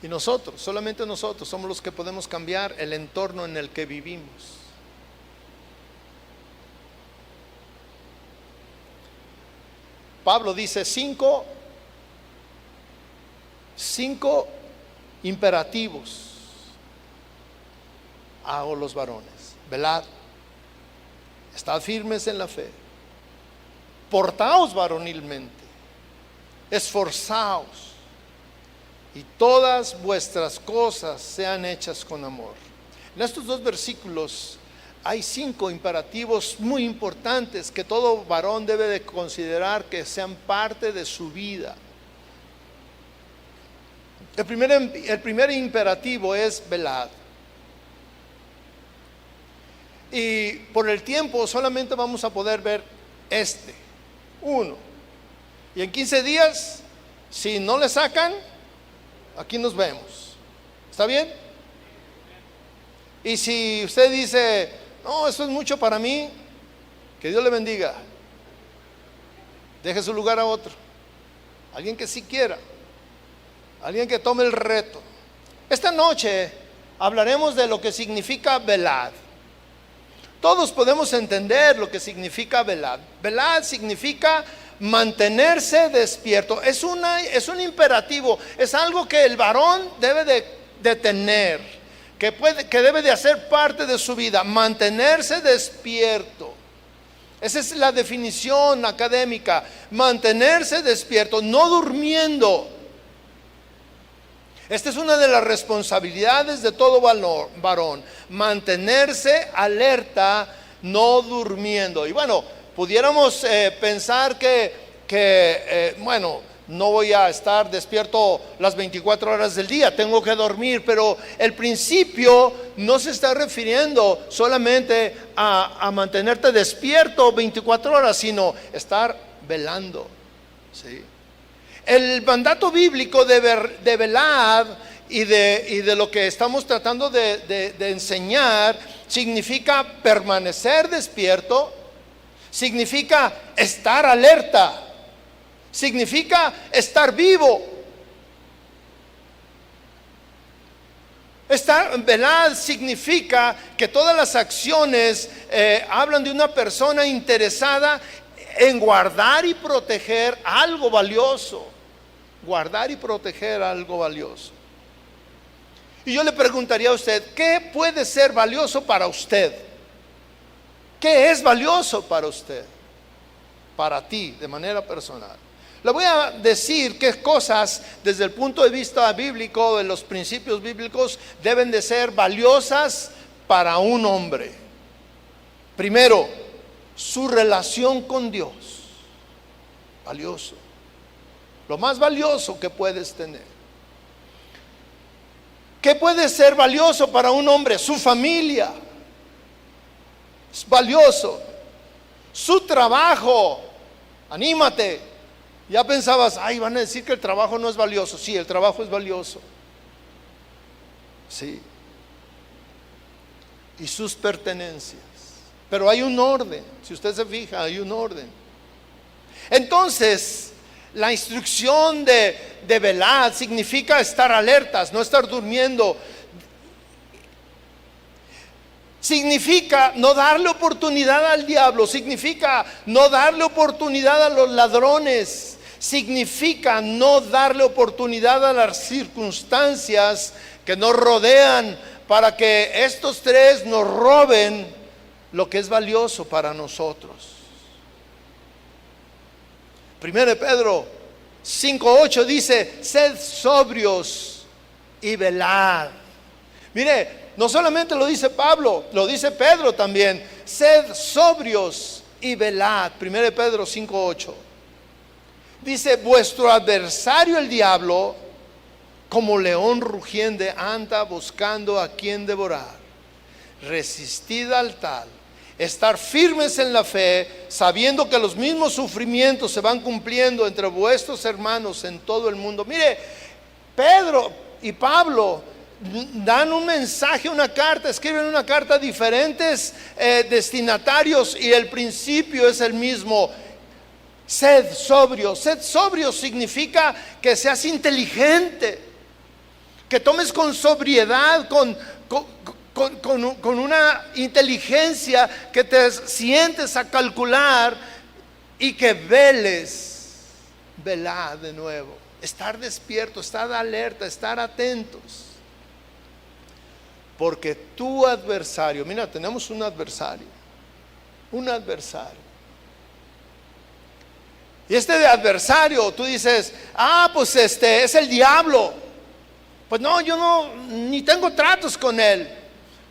Y nosotros, solamente nosotros somos los que podemos cambiar el entorno en el que vivimos. Pablo dice cinco imperativos a los varones. Velad, estad firmes en la fe, portaos varonilmente, esforzaos, y todas vuestras cosas sean hechas con amor. En estos dos versículos hay 5 imperativos muy importantes que todo varón debe de considerar que sean parte de su vida. El primer imperativo es velad. Y por el tiempo solamente vamos a poder ver uno. Y en 15 días, si no le sacan, aquí nos vemos. ¿Está bien? Y si usted dice, no, eso es mucho para mí, que Dios le bendiga. Deje su lugar a otro. Alguien que sí quiera. Alguien que tome el reto. Esta noche hablaremos de lo que significa velad. Todos podemos entender lo que significa velad. Velad significa mantenerse despierto. Es un imperativo. Es algo que el varón debe de tener. Que debe de hacer parte de su vida, mantenerse despierto. Esa es la definición académica, mantenerse despierto, no durmiendo. Esta es una de las responsabilidades de todo varón, mantenerse alerta, no durmiendo. Y bueno, pudiéramos pensar que no voy a estar despierto las 24 horas del día, tengo que dormir, pero el principio no se está refiriendo solamente a mantenerte despierto 24 horas, sino estar velando, ¿sí? El mandato bíblico de velar y de lo que estamos tratando de enseñar significa permanecer despierto, significa estar alerta, significa estar vivo. Velar significa que todas las acciones hablan de una persona interesada en guardar y proteger algo valioso. Guardar y proteger algo valioso. Y yo le preguntaría a usted, ¿qué puede ser valioso para usted? ¿Qué es valioso para usted? Para ti, de manera personal. Le voy a decir qué cosas desde el punto de vista bíblico, de los principios bíblicos, deben de ser valiosas para un hombre. Primero, su relación con Dios. Valioso. Lo más valioso que puedes tener. ¿Qué puede ser valioso para un hombre? Su familia. Es valioso. Su trabajo. Anímate. Ya pensabas, van a decir que el trabajo no es valioso. Sí, el trabajo es valioso. Sí. Y sus pertenencias. Pero hay un orden. Si usted se fija, hay un orden. Entonces, La instrucción de velar significa estar alertas, no estar durmiendo. Significa no darle oportunidad al diablo, significa no darle oportunidad a los ladrones, significa no darle oportunidad a las circunstancias que nos rodean para que estos tres nos roben lo que es valioso para nosotros. 1 Pedro 5:8 dice: sed sobrios y velad. Mire, no solamente lo dice Pablo, lo dice Pedro también. Sed sobrios y velad. 1 Pedro 5:8 dice: vuestro adversario el diablo, como león rugiente, anda buscando a quien devorar. Resistid al tal, estar firmes en la fe, sabiendo que los mismos sufrimientos se van cumpliendo entre vuestros hermanos en todo el mundo. Mire, Pedro y Pablo dan un mensaje, una carta, escriben una carta a diferentes destinatarios, y el principio es el mismo: sed sobrio. Sed sobrio significa que seas inteligente, que tomes con sobriedad, con una inteligencia, que te sientes a calcular y que veles. Velar de nuevo, estar despierto, estar alerta, estar atentos. Porque tu adversario, mira, tenemos un adversario. Y este de adversario, tú dices: pues es el diablo. Pues no, yo no, ni tengo tratos con él.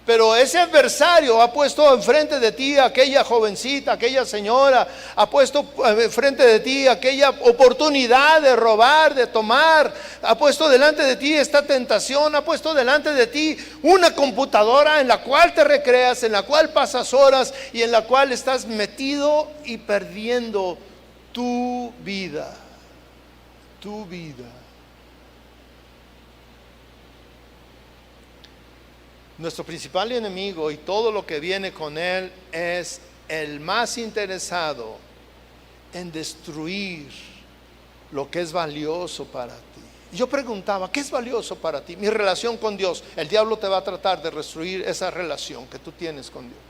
Pero ese adversario ha puesto enfrente de ti aquella jovencita, aquella señora, ha puesto enfrente de ti aquella oportunidad de robar, de tomar, ha puesto delante de ti esta tentación, ha puesto delante de ti una computadora en la cual te recreas, en la cual pasas horas y en la cual estás metido y perdiendo tu vida. Nuestro principal enemigo y todo lo que viene con él es el más interesado en destruir lo que es valioso para ti. Yo preguntaba: ¿qué es valioso para ti? Mi relación con Dios. El diablo te va a tratar de destruir esa relación que tú tienes con Dios.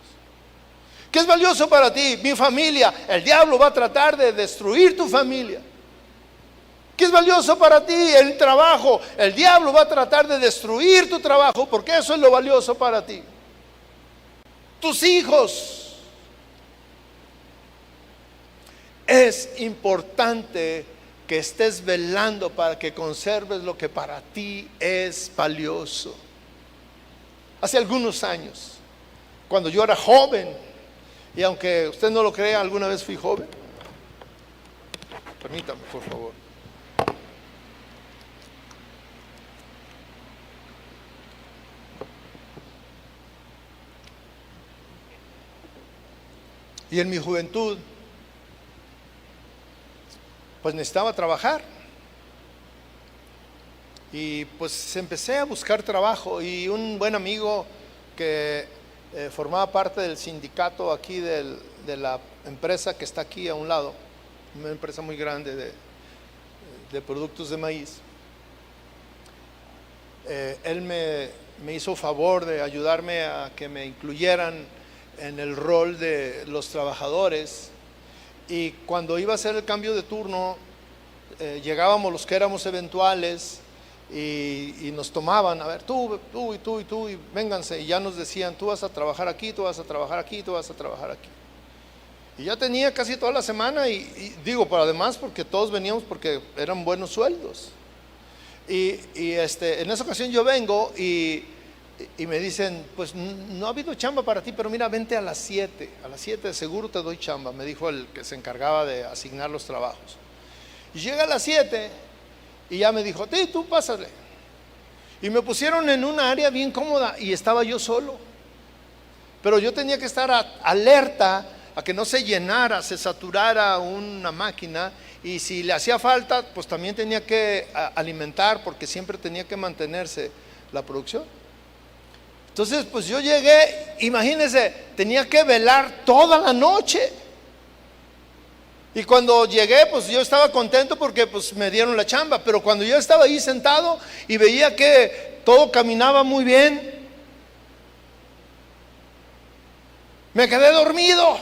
¿Qué es valioso para ti? Mi familia. El diablo va a tratar de destruir tu familia. ¿Qué es valioso para ti? El trabajo. El diablo va a tratar de destruir tu trabajo, porque eso es lo valioso para ti. Tus hijos. Es importante que estés velando para que conserves lo que para ti es valioso. Hace algunos años, cuando yo era joven, y aunque usted no lo crea, alguna vez fui joven. Permítame, por favor. Y en mi juventud, pues necesitaba trabajar. Y pues empecé a buscar trabajo, y un buen amigo que formaba parte del sindicato aquí de la empresa que está aquí a un lado, una empresa muy grande de productos de maíz. Él me hizo favor de ayudarme a que me incluyeran en el rol de los trabajadores, y cuando iba a hacer el cambio de turno, llegábamos los que éramos eventuales y nos tomaban: a ver, tú y tú y tú, y vénganse, y ya nos decían: tú vas a trabajar aquí, tú vas a trabajar aquí, tú vas a trabajar aquí. Y ya tenía casi toda la semana, y digo, pero además porque todos veníamos porque eran buenos sueldos. Y en esa ocasión yo vengo y me dicen: pues no ha habido chamba para ti, pero mira, vente a las 7 de seguro te doy chamba, me dijo el que se encargaba de asignar los trabajos. Y llega a las 7 y ya me dijo: tú pásale. Y me pusieron en una área bien cómoda, y estaba yo solo, pero yo tenía que estar alerta a que no se llenara, se saturara una máquina, y si le hacía falta, pues también tenía que alimentar, porque siempre tenía que mantenerse la producción. Entonces pues yo llegué, imagínense, tenía que velar toda la noche. Y cuando llegué, pues yo estaba contento porque pues me dieron la chamba. Pero cuando yo estaba ahí sentado y veía que todo caminaba muy bien, me quedé dormido.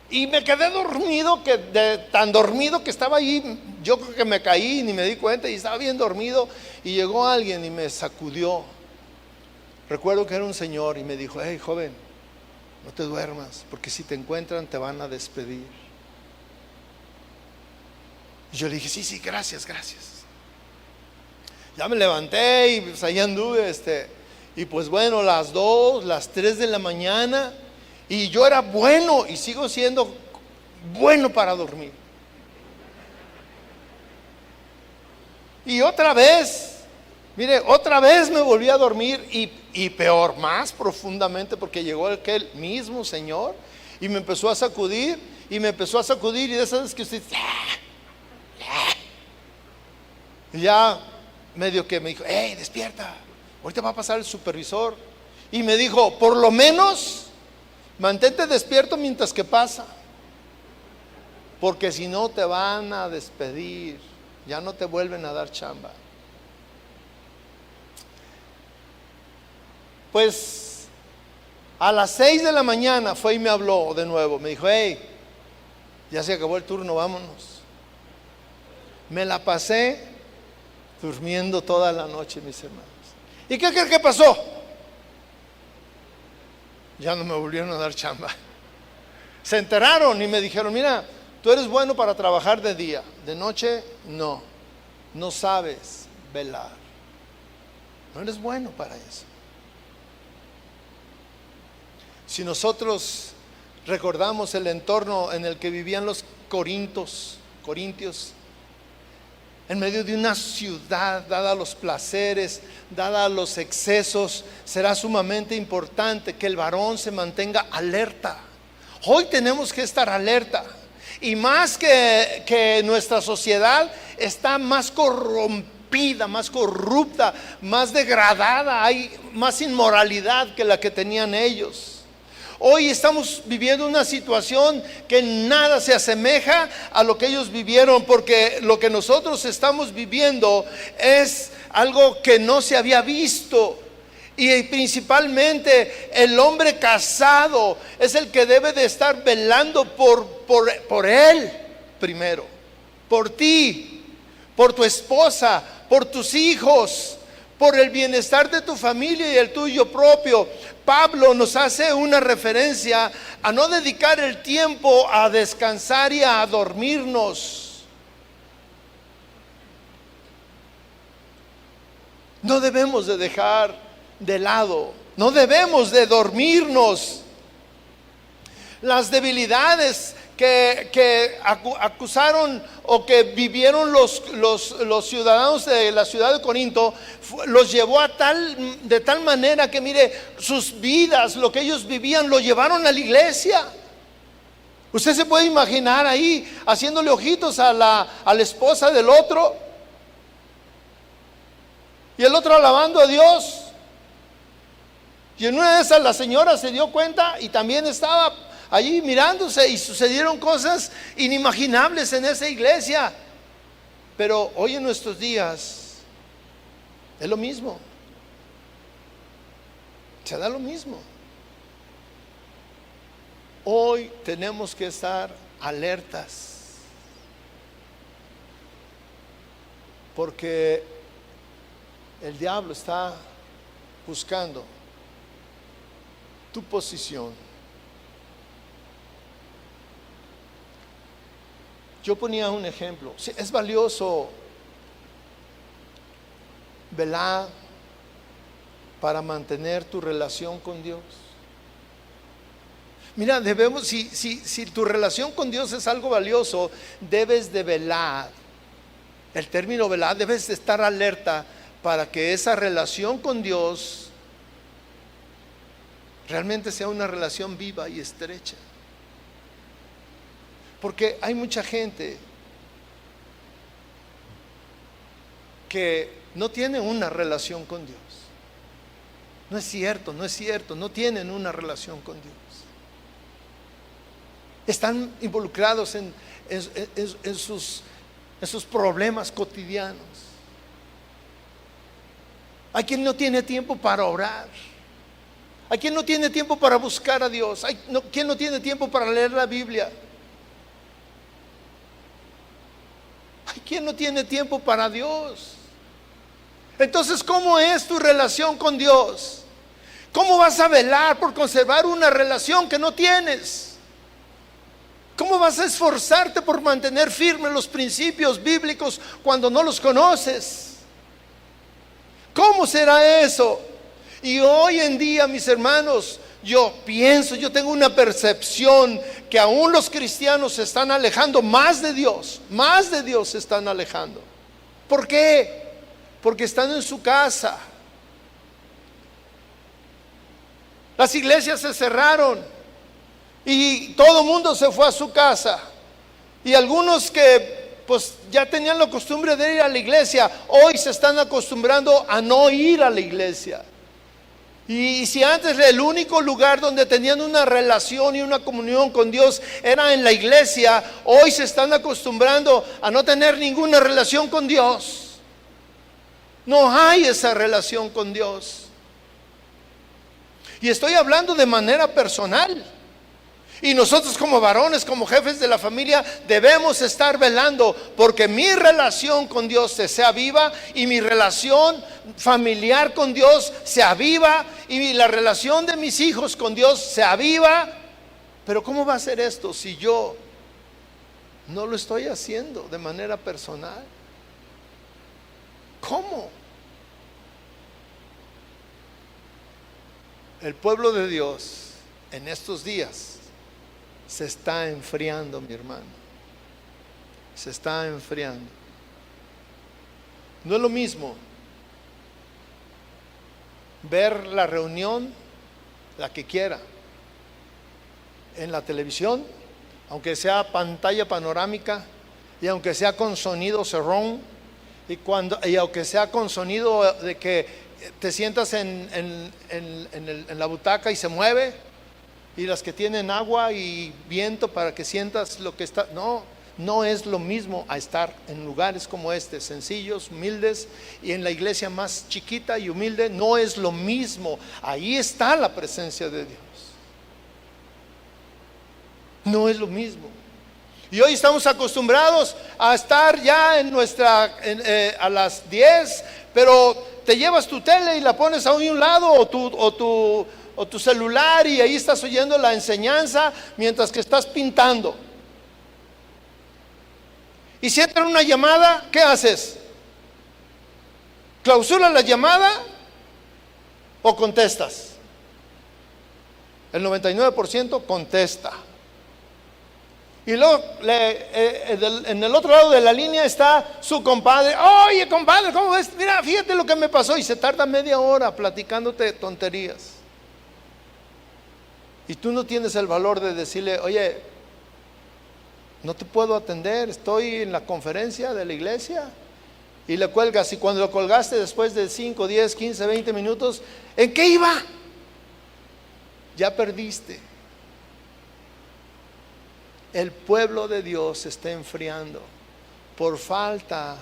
Y me quedé dormido, tan dormido que estaba ahí. Yo creo que me caí, ni me di cuenta, y estaba bien dormido. Y llegó alguien y me sacudió. Recuerdo que era un señor y me dijo: hey, joven, no te duermas, porque si te encuentran te van a despedir. Y yo le dije: sí, gracias. Ya me levanté y pues ahí anduve, y pues bueno, las 2, las 3 de la mañana, y yo era bueno y sigo siendo bueno para dormir. Y otra vez, mire, otra vez me volví a dormir, y peor, más profundamente, porque llegó aquel mismo señor y me empezó a sacudir, y de esas veces que usted, y ya medio que me dijo: hey, despierta, ahorita va a pasar el supervisor. Y me dijo: por lo menos mantente despierto mientras que pasa, porque si no te van a despedir, ya no te vuelven a dar chamba. Pues a las 6 de la mañana fue y me habló de nuevo. Me dijo: hey, ya se acabó el turno, vámonos. Me la pasé durmiendo toda la noche, mis hermanos. ¿Y qué creen que pasó? Ya no me volvieron a dar chamba. Se enteraron y me dijeron: mira, tú eres bueno para trabajar de día, de noche no sabes velar, no eres bueno para eso. Si nosotros recordamos el entorno en el que vivían los corintios, en medio de una ciudad dada a los placeres, dada a los excesos, será sumamente importante que el varón se mantenga alerta. Hoy tenemos que estar alerta, y más que nuestra sociedad está más corrompida, más corrupta, más degradada, hay más inmoralidad que la que tenían ellos. Hoy estamos viviendo una situación que nada se asemeja a lo que ellos vivieron, porque lo que nosotros estamos viviendo es algo que no se había visto. Y principalmente el hombre casado es el que debe de estar velando por él primero, por ti, por tu esposa, por tus hijos, por el bienestar de tu familia y el tuyo propio. Pablo nos hace una referencia a no dedicar el tiempo a descansar y a dormirnos. No debemos de dejar de lado, no debemos de dormirnos. Las debilidades que acusaron o que vivieron los ciudadanos de la ciudad de Corinto, los llevó de tal manera que, mire, sus vidas, lo que ellos vivían, lo llevaron a la iglesia. Usted se puede imaginar ahí haciéndole ojitos a la esposa del otro, y el otro alabando a Dios. Y en una de esas la señora se dio cuenta y también estaba allí mirándose, y sucedieron cosas inimaginables en esa iglesia. Pero hoy en nuestros días es lo mismo, se da lo mismo. Hoy tenemos que estar alertas, porque el diablo está buscando tu posición. Yo ponía un ejemplo. Es valioso velar para mantener tu relación con Dios. Mira, si tu relación con Dios es algo valioso, debes de velar. El término velar, debes de estar alerta para que esa relación con Dios realmente sea una relación viva y estrecha. Porque hay mucha gente que no tiene una relación con Dios. No es cierto, no tienen una relación con Dios. Están involucrados en sus problemas cotidianos. Hay quien no tiene tiempo para orar. Hay quien no tiene tiempo para buscar a Dios. Hay quien no tiene tiempo para leer la Biblia. Hay quien no tiene tiempo para Dios. Entonces, ¿cómo es tu relación con Dios? ¿Cómo vas a velar por conservar una relación que no tienes? ¿Cómo vas a esforzarte por mantener firmes los principios bíblicos cuando no los conoces? ¿Cómo será eso? Y hoy en día, mis hermanos, yo tengo una percepción que aún los cristianos se están alejando más de Dios se están alejando. ¿Por qué? Porque están en su casa. Las iglesias se cerraron y todo el mundo se fue a su casa. Y algunos que pues ya tenían la costumbre de ir a la iglesia, hoy se están acostumbrando a no ir a la iglesia. Y si antes el único lugar donde tenían una relación y una comunión con Dios era en la iglesia, hoy se están acostumbrando a no tener ninguna relación con Dios. No hay esa relación con Dios. Y estoy hablando de manera personal. Y nosotros como varones, como jefes de la familia, debemos estar velando porque mi relación con Dios se sea viva y mi relación familiar con Dios se aviva y la relación de mis hijos con Dios se aviva. Pero ¿cómo va a ser esto si yo no lo estoy haciendo de manera personal? ¿Cómo? El pueblo de Dios en estos días se está enfriando, mi hermano. Se está enfriando. No es lo mismo ver la reunión, la que quiera, en la televisión, aunque sea pantalla panorámica y aunque sea con sonido surround y aunque sea con sonido de que te sientas en la butaca y se mueve, y las que tienen agua y viento para que sientas lo que está. No es lo mismo a estar en lugares como este, sencillos, humildes, y en la iglesia más chiquita y humilde. No es lo mismo. Ahí está la presencia de Dios. No es lo mismo. Y hoy estamos acostumbrados a estar ya a las 10, pero te llevas tu tele y la pones a un lado o tu celular y ahí estás oyendo la enseñanza mientras que estás pintando. Y si entra una llamada, ¿qué haces? ¿Clausuras la llamada o contestas? El 99% contesta. Y luego en el otro lado de la línea está su compadre. Oye, compadre, ¿cómo ves? Mira, fíjate lo que me pasó. Y se tarda media hora platicándote tonterías. Y tú no tienes el valor de decirle: oye, no te puedo atender, estoy en la conferencia de la iglesia. Y le cuelgas, y cuando lo colgaste después de 5, 10, 15, 20 minutos, ¿en qué iba? Ya perdiste. El pueblo de Dios se está enfriando por falta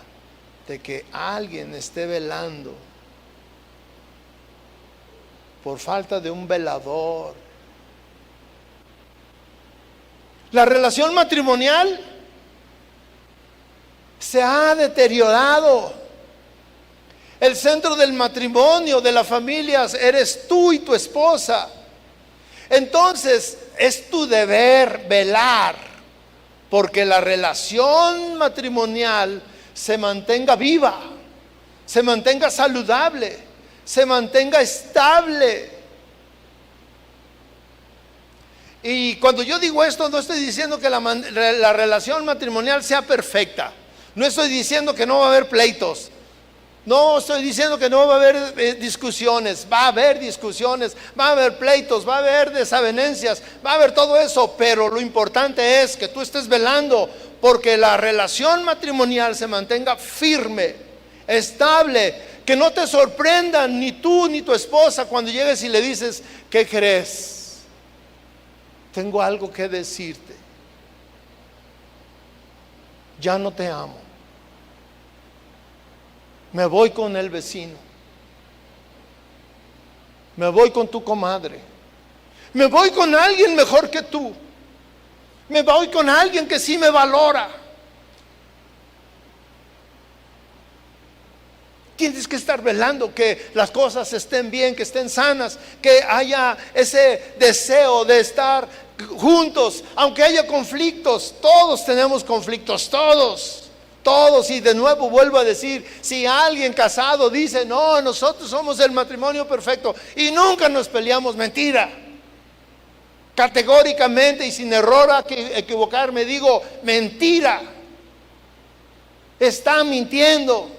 de que alguien esté velando, por falta de un velador. La relación matrimonial se ha deteriorado. El centro del matrimonio, de las familias, eres tú y tu esposa. Entonces es tu deber velar porque la relación matrimonial se mantenga viva, se mantenga saludable, se mantenga estable. Y cuando yo digo esto, no estoy diciendo que la relación matrimonial sea perfecta. No estoy diciendo que no va a haber pleitos. No estoy diciendo que no va a haber discusiones. Va a haber discusiones, va a haber pleitos, va a haber desavenencias, va a haber todo eso. Pero lo importante es que tú estés velando porque la relación matrimonial se mantenga firme, estable. Que no te sorprendan ni tú ni tu esposa cuando llegues y le dices: ¿qué crees? Tengo algo que decirte. ya no te amo. Me voy con el vecino. Me voy con tu comadre. Me voy con alguien mejor que tú. Me voy con alguien que sí me valora. Tienes que estar velando que las cosas estén bien, que estén sanas, que haya ese deseo de estar juntos, aunque haya conflictos. Todos tenemos conflictos, todos. Y de nuevo vuelvo a decir, si alguien casado dice, no, nosotros somos el matrimonio perfecto y nunca nos peleamos, mentira. Categóricamente y sin error a equivocarme, digo, mentira. Está mintiendo.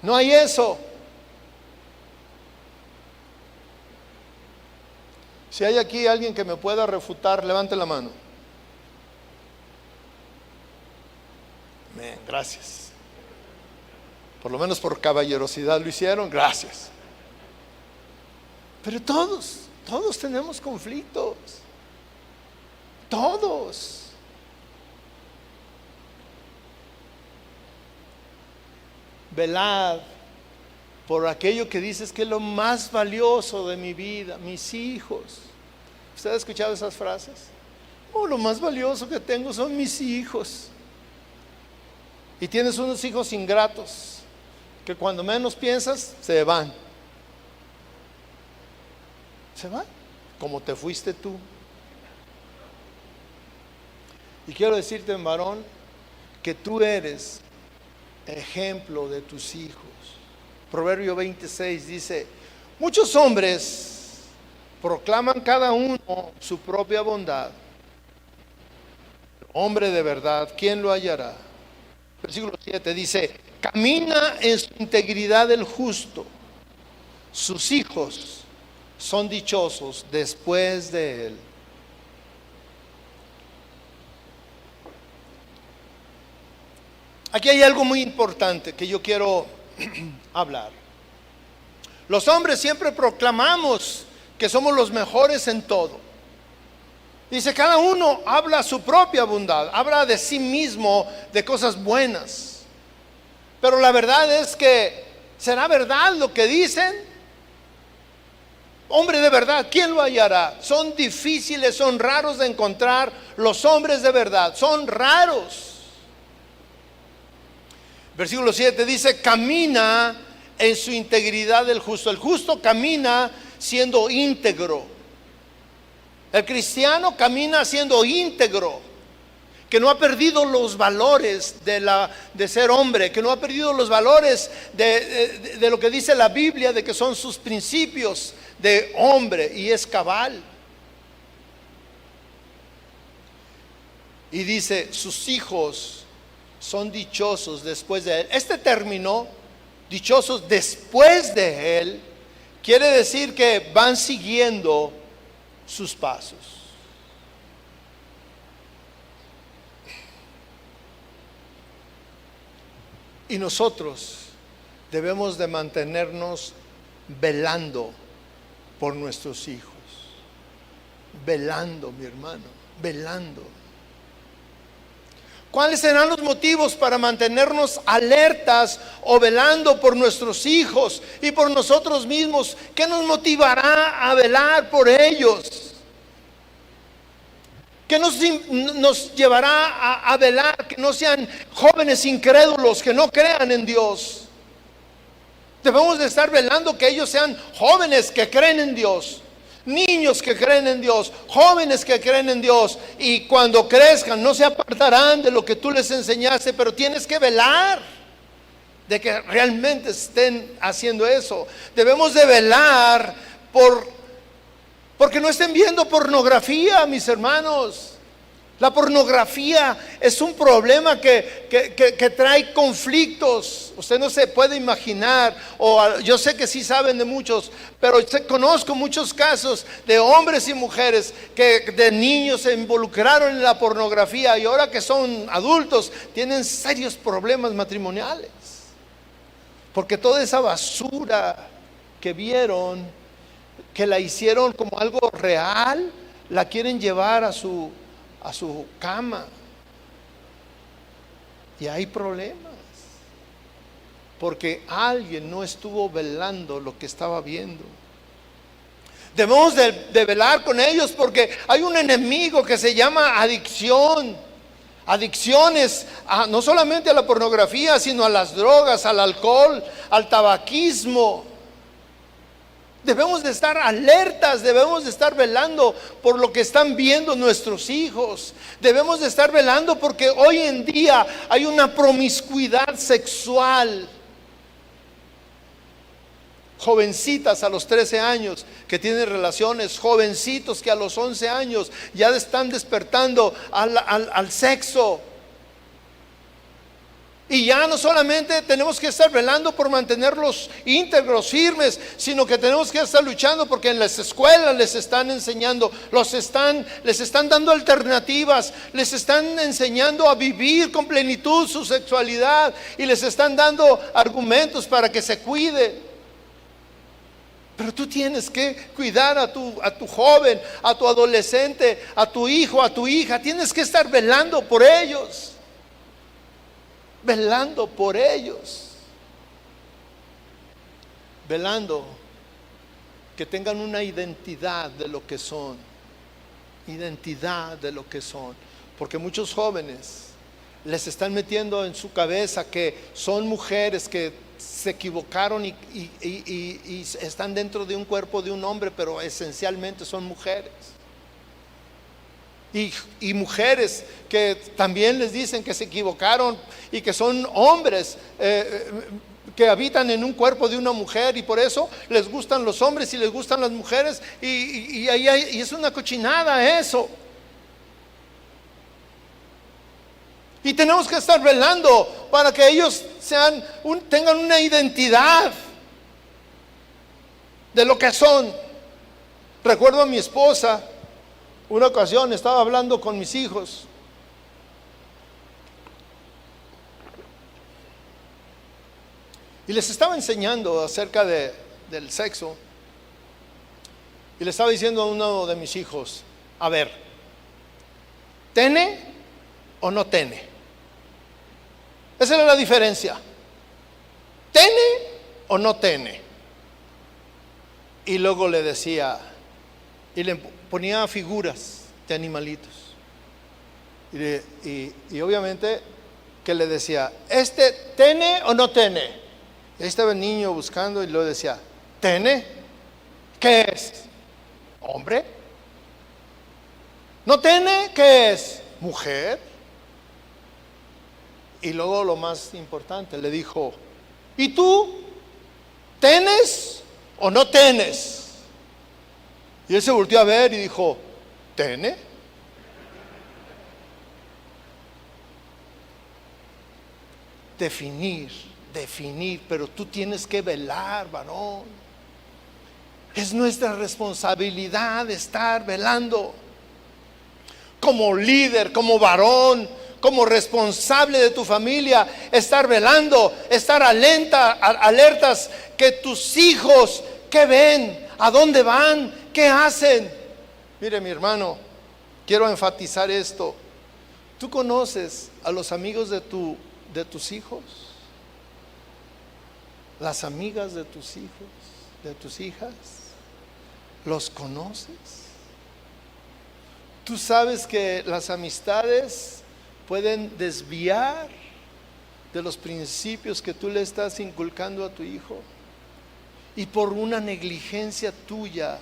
No hay eso. Si hay aquí alguien que me pueda refutar, levante la mano. Amén, gracias. Por lo menos por caballerosidad lo hicieron, gracias. Pero todos tenemos conflictos. Todos. Velad por aquello que dices que es lo más valioso de mi vida, mis hijos. ¿Usted ha escuchado esas frases? Oh, lo más valioso que tengo son mis hijos. Y tienes unos hijos ingratos que cuando menos piensas se van. Se van, como te fuiste tú. Y quiero decirte, varón, que tú eres ejemplo de tus hijos. Proverbio 26 dice: muchos hombres proclaman cada uno su propia bondad. Hombre de verdad, ¿quién lo hallará? Versículo 7 dice: camina en su integridad el justo, sus hijos son dichosos después de él. Aquí hay algo muy importante que yo quiero hablar. Los hombres siempre proclamamos que somos los mejores en todo. Dice, cada uno habla su propia bondad, habla de sí mismo, de cosas buenas. Pero la verdad es que, ¿será verdad lo que dicen? Hombre de verdad, ¿quién lo hallará? Son difíciles, son raros de encontrar los hombres de verdad, son raros. Versículo 7 dice: camina en su integridad el justo. El justo camina siendo íntegro. El cristiano camina siendo íntegro, que no ha perdido los valores de ser hombre, que no ha perdido los valores de lo que dice la Biblia, de que son sus principios de hombre, y es cabal. Y dice, sus hijos son dichosos después de él. Este término, dichosos después de él, quiere decir que van siguiendo sus pasos. Y nosotros debemos de mantenernos velando por nuestros hijos. Velando, mi hermano, velando. ¿Cuáles serán los motivos para mantenernos alertas o velando por nuestros hijos y por nosotros mismos? ¿Qué nos motivará a velar por ellos? ¿Qué nos llevará a velar que no sean jóvenes incrédulos, que no crean en Dios? Debemos de estar velando que ellos sean jóvenes que creen en Dios, niños que creen en Dios, jóvenes que creen en Dios, y cuando crezcan no se apartarán de lo que tú les enseñaste, pero tienes que velar de que realmente estén haciendo eso. Debemos de velar porque no estén viendo pornografía, mis hermanos. La pornografía es un problema que trae conflictos. Usted no se puede imaginar, o yo sé que sí saben de muchos, pero conozco muchos casos de hombres y mujeres que de niños se involucraron en la pornografía y ahora que son adultos tienen serios problemas matrimoniales. Porque toda esa basura que vieron, que la hicieron como algo real, la quieren llevar a su a su cama. Y hay problemas, porque alguien no estuvo velando lo que estaba viendo. Debemos de velar con ellos, porque hay un enemigo que se llama adicción. Adicciones no solamente a la pornografía, sino a las drogas, al alcohol, al tabaquismo. Debemos de estar alertas, debemos de estar velando por lo que están viendo nuestros hijos. Debemos de estar velando porque hoy en día hay una promiscuidad sexual. Jovencitas a los 13 años que tienen relaciones, jovencitos que a los 11 años ya están despertando al sexo. Y ya no solamente tenemos que estar velando por mantenerlos íntegros, firmes, sino que tenemos que estar luchando porque en las escuelas les están enseñando, les están dando alternativas, les están enseñando a vivir con plenitud su sexualidad y les están dando argumentos para que se cuide. Pero tú tienes que cuidar a tu joven, a tu adolescente, a tu hijo, a tu hija. Tienes que estar velando por ellos. Velando por ellos. Velando que tengan una identidad de lo que son. Identidad de lo que son. Porque muchos jóvenes les están metiendo en su cabeza que son mujeres que se equivocaron y están dentro de un cuerpo de un hombre, pero esencialmente son mujeres. Y mujeres que también les dicen que se equivocaron y que son hombres que habitan en un cuerpo de una mujer, y por eso les gustan los hombres y les gustan las mujeres, y es una cochinada eso. Y tenemos que estar velando para que ellos tengan una identidad de lo que son. Recuerdo a mi esposa, una ocasión estaba hablando con mis hijos y les estaba enseñando acerca del sexo, y le estaba diciendo a uno de mis hijos: a ver, ¿tene o no tene? Esa era la diferencia. ¿Tene o no tene? Y luego le decía, y le ponía figuras de animalitos. Y obviamente que le decía, ¿tene o no tene? Y ahí estaba el niño buscando y luego decía, ¿tene? ¿Qué es? ¿Hombre? ¿No tene? ¿Qué es? ¿Mujer? Y luego lo más importante, le dijo, ¿y tú? ¿Tenes o no tenes? Y él se volteó a ver y dijo, ¿tene? Definir, pero tú tienes que velar, varón. Es nuestra responsabilidad estar velando. Como líder, como varón, como responsable de tu familia, estar velando, estar alertas que tus hijos, ¿qué ven? ¿A dónde van? ¿Qué hacen? Mire, mi hermano, quiero enfatizar esto. ¿Tú conoces a los amigos de tus hijos? Las amigas de tus hijos, de tus hijas, ¿los conoces? Tú sabes que las amistades pueden desviar de los principios que tú le estás inculcando a tu hijo, y por una negligencia tuya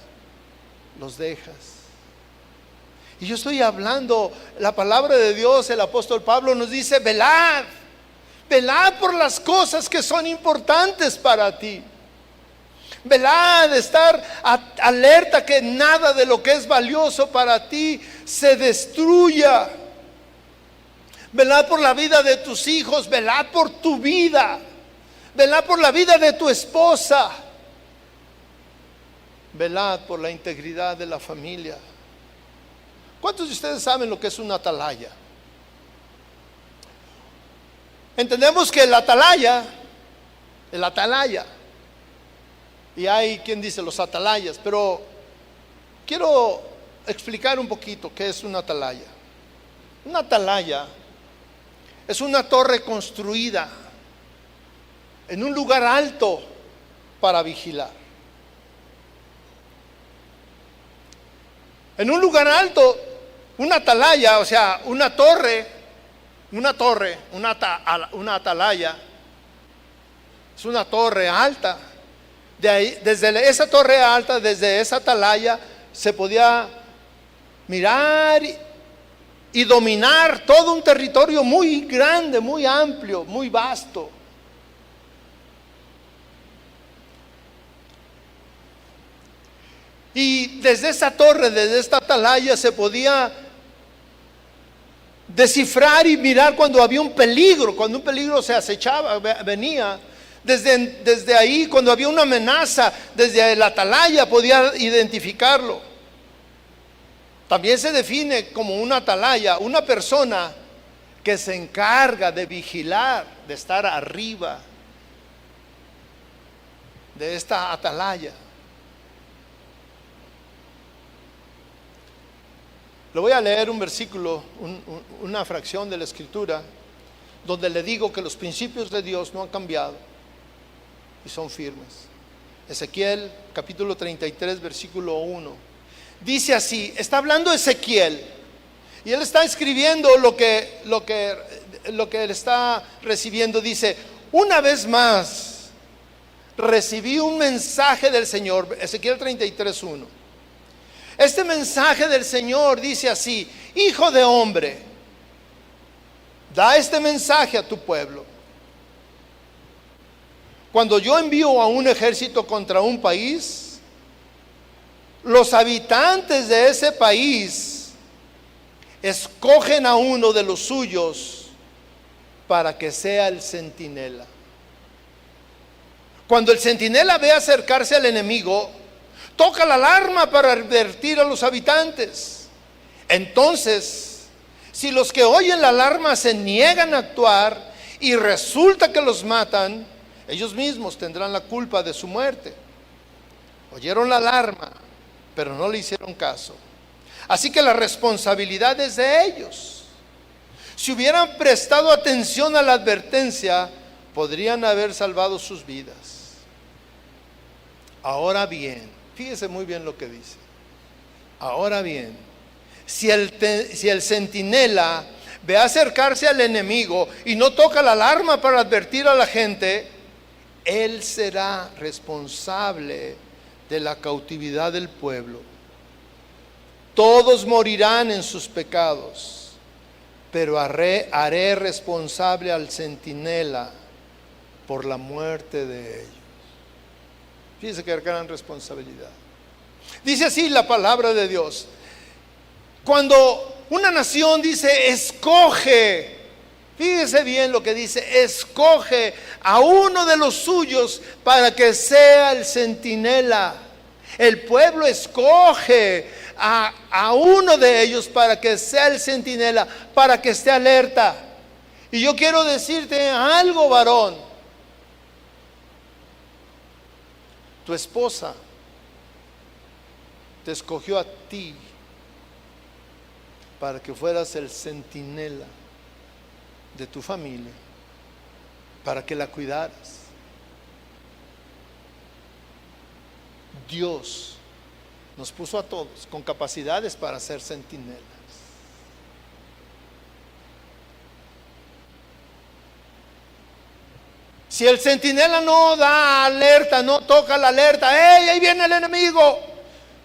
los dejas. Y yo estoy hablando, la palabra de Dios, el apóstol Pablo nos dice, velad por las cosas que son importantes para ti. Velad, estar alerta que nada de lo que es valioso para ti se destruya. Velad por la vida de tus hijos, velad por tu vida, velad por la vida de tu esposa, velad por la integridad de la familia. ¿Cuántos de ustedes saben lo que es una atalaya? Entendemos que el atalaya, y hay quien dice los atalayas, pero quiero explicar un poquito qué es una atalaya. Una atalaya es una torre construida en un lugar alto para vigilar. En un lugar alto, una atalaya, o sea, una atalaya, es una torre alta. De ahí, desde esa torre alta, desde esa atalaya, se podía mirar y dominar todo un territorio muy grande, muy amplio, muy vasto. Y desde esa torre, desde esta atalaya, se podía descifrar y mirar cuando había un peligro, cuando un peligro se acechaba, venía. Desde ahí, cuando había una amenaza, desde la atalaya podía identificarlo. También se define como una atalaya, una persona que se encarga de vigilar, de estar arriba de esta atalaya. Le voy a leer un versículo, una fracción de la Escritura, donde le digo que los principios de Dios no han cambiado y son firmes. Ezequiel capítulo 33 versículo 1. Dice así, está hablando Ezequiel, y él está escribiendo lo que él está recibiendo. Dice, una vez más recibí un mensaje del Señor. Ezequiel 33, 1. Este mensaje del Señor dice así: hijo de hombre, da este mensaje a tu pueblo. Cuando yo envío a un ejército contra un país, los habitantes de ese país escogen a uno de los suyos para que sea el centinela. Cuando el centinela ve acercarse al enemigo, toca la alarma para advertir a los habitantes. Entonces, si los que oyen la alarma se niegan a actuar y resulta que los matan, ellos mismos tendrán la culpa de su muerte. Oyeron la alarma, pero no le hicieron caso. Así que la responsabilidad es de ellos. Si hubieran prestado atención a la advertencia, podrían haber salvado sus vidas. Ahora bien, fíjese muy bien lo que dice. Ahora bien, si el centinela ve acercarse al enemigo y no toca la alarma para advertir a la gente, él será responsable de la cautividad del pueblo. Todos morirán en sus pecados, pero haré responsable al centinela por la muerte de ellos. Fíjese que gran responsabilidad. Dice así la palabra de Dios: cuando una nación dice escoge, fíjese bien lo que dice, escoge a uno de los suyos para que sea el centinela. El pueblo escoge a uno de ellos para que sea el centinela, para que esté alerta. Y yo quiero decirte algo, varón. Tu esposa te escogió a ti para que fueras el centinela de tu familia, para que la cuidaras. Dios nos puso a todos con capacidades para ser centinelas. Si el centinela no da alerta, no toca la alerta, ¡ey, ahí viene el enemigo!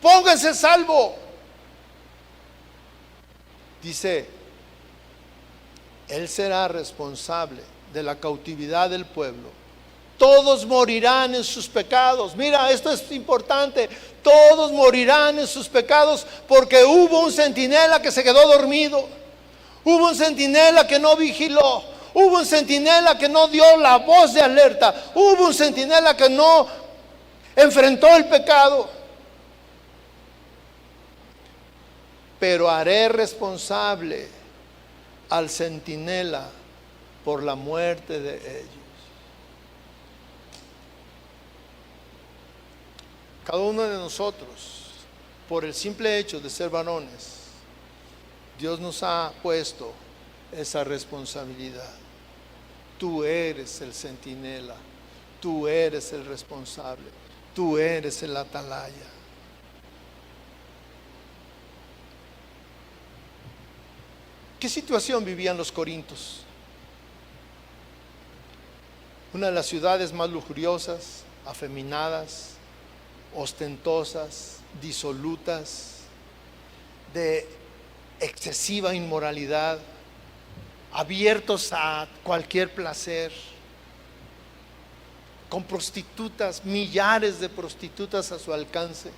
Pónganse salvo. Dice, él será responsable de la cautividad del pueblo. Todos morirán en sus pecados. Mira, esto es importante. Todos morirán en sus pecados, porque hubo un centinela que se quedó dormido. Hubo un centinela que no vigiló. Hubo un centinela que no dio la voz de alerta. Hubo un centinela que no enfrentó el pecado. Pero haré responsable al centinela por la muerte de ellos. Cada uno de nosotros, por el simple hecho de ser varones, Dios nos ha puesto esa responsabilidad. Tú eres el centinela, tú eres el responsable, tú eres el atalaya. ¿Qué situación vivían los corintios? Una de las ciudades más lujuriosas, afeminadas, ostentosas, disolutas, de excesiva inmoralidad, abiertos a cualquier placer, con prostitutas, millares de prostitutas a su alcance.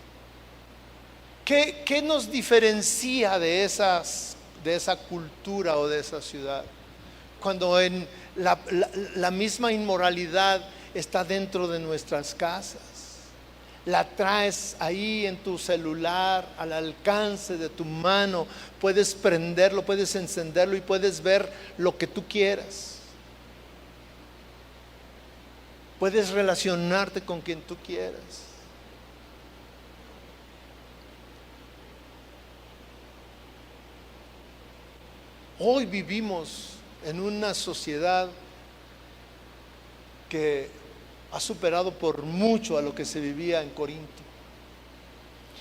¿Qué nos diferencia de esa cultura o de esa ciudad? Cuando en la misma inmoralidad está dentro de nuestras casas, la traes ahí en tu celular, al alcance de tu mano, puedes prenderlo, puedes encenderlo y puedes ver lo que tú quieras. Puedes relacionarte con quien tú quieras. Hoy vivimos en una sociedad que ha superado por mucho a lo que se vivía en Corinto.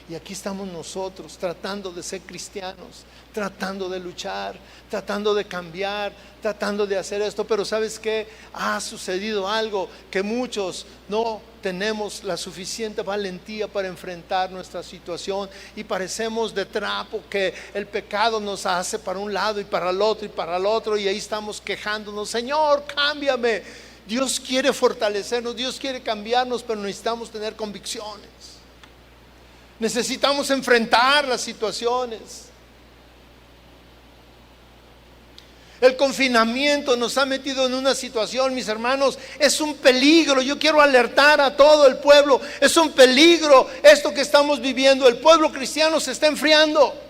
Y aquí estamos nosotros tratando de ser cristianos, tratando de luchar, tratando de cambiar, tratando de hacer esto. Pero ¿sabes qué? Ha sucedido algo, que muchos no tenemos la suficiente valentía para enfrentar nuestra situación y parecemos de trapo, que el pecado nos hace para un lado y para el otro y para el otro, y ahí estamos quejándonos: Señor, cámbiame. Dios quiere fortalecernos, Dios quiere cambiarnos, pero necesitamos tener convicciones. Necesitamos enfrentar las situaciones. El confinamiento nos ha metido en una situación, mis hermanos, es un peligro. Yo quiero alertar a todo el pueblo, es un peligro esto que estamos viviendo. El pueblo cristiano se está enfriando.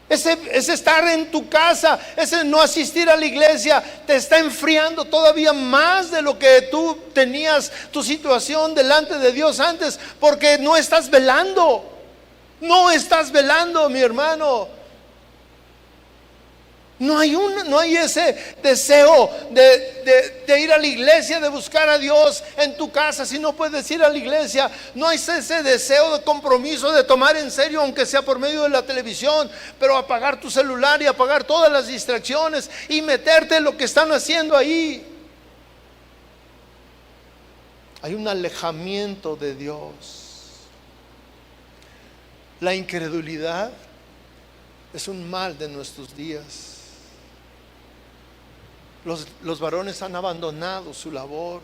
Ese estar en tu casa, ese no asistir a la iglesia, te está enfriando todavía más de lo que tú tenías tu situación delante de Dios antes, porque no estás velando. No estás velando, mi hermano. No hay ese deseo de ir a la iglesia, de buscar a Dios en tu casa. Si no puedes ir a la iglesia, no hay ese deseo de compromiso, de tomar en serio, aunque sea por medio de la televisión, pero apagar tu celular y apagar todas las distracciones y meterte en lo que están haciendo ahí. Hay un alejamiento de Dios. La incredulidad es un mal de nuestros días. Los varones han abandonado su labor,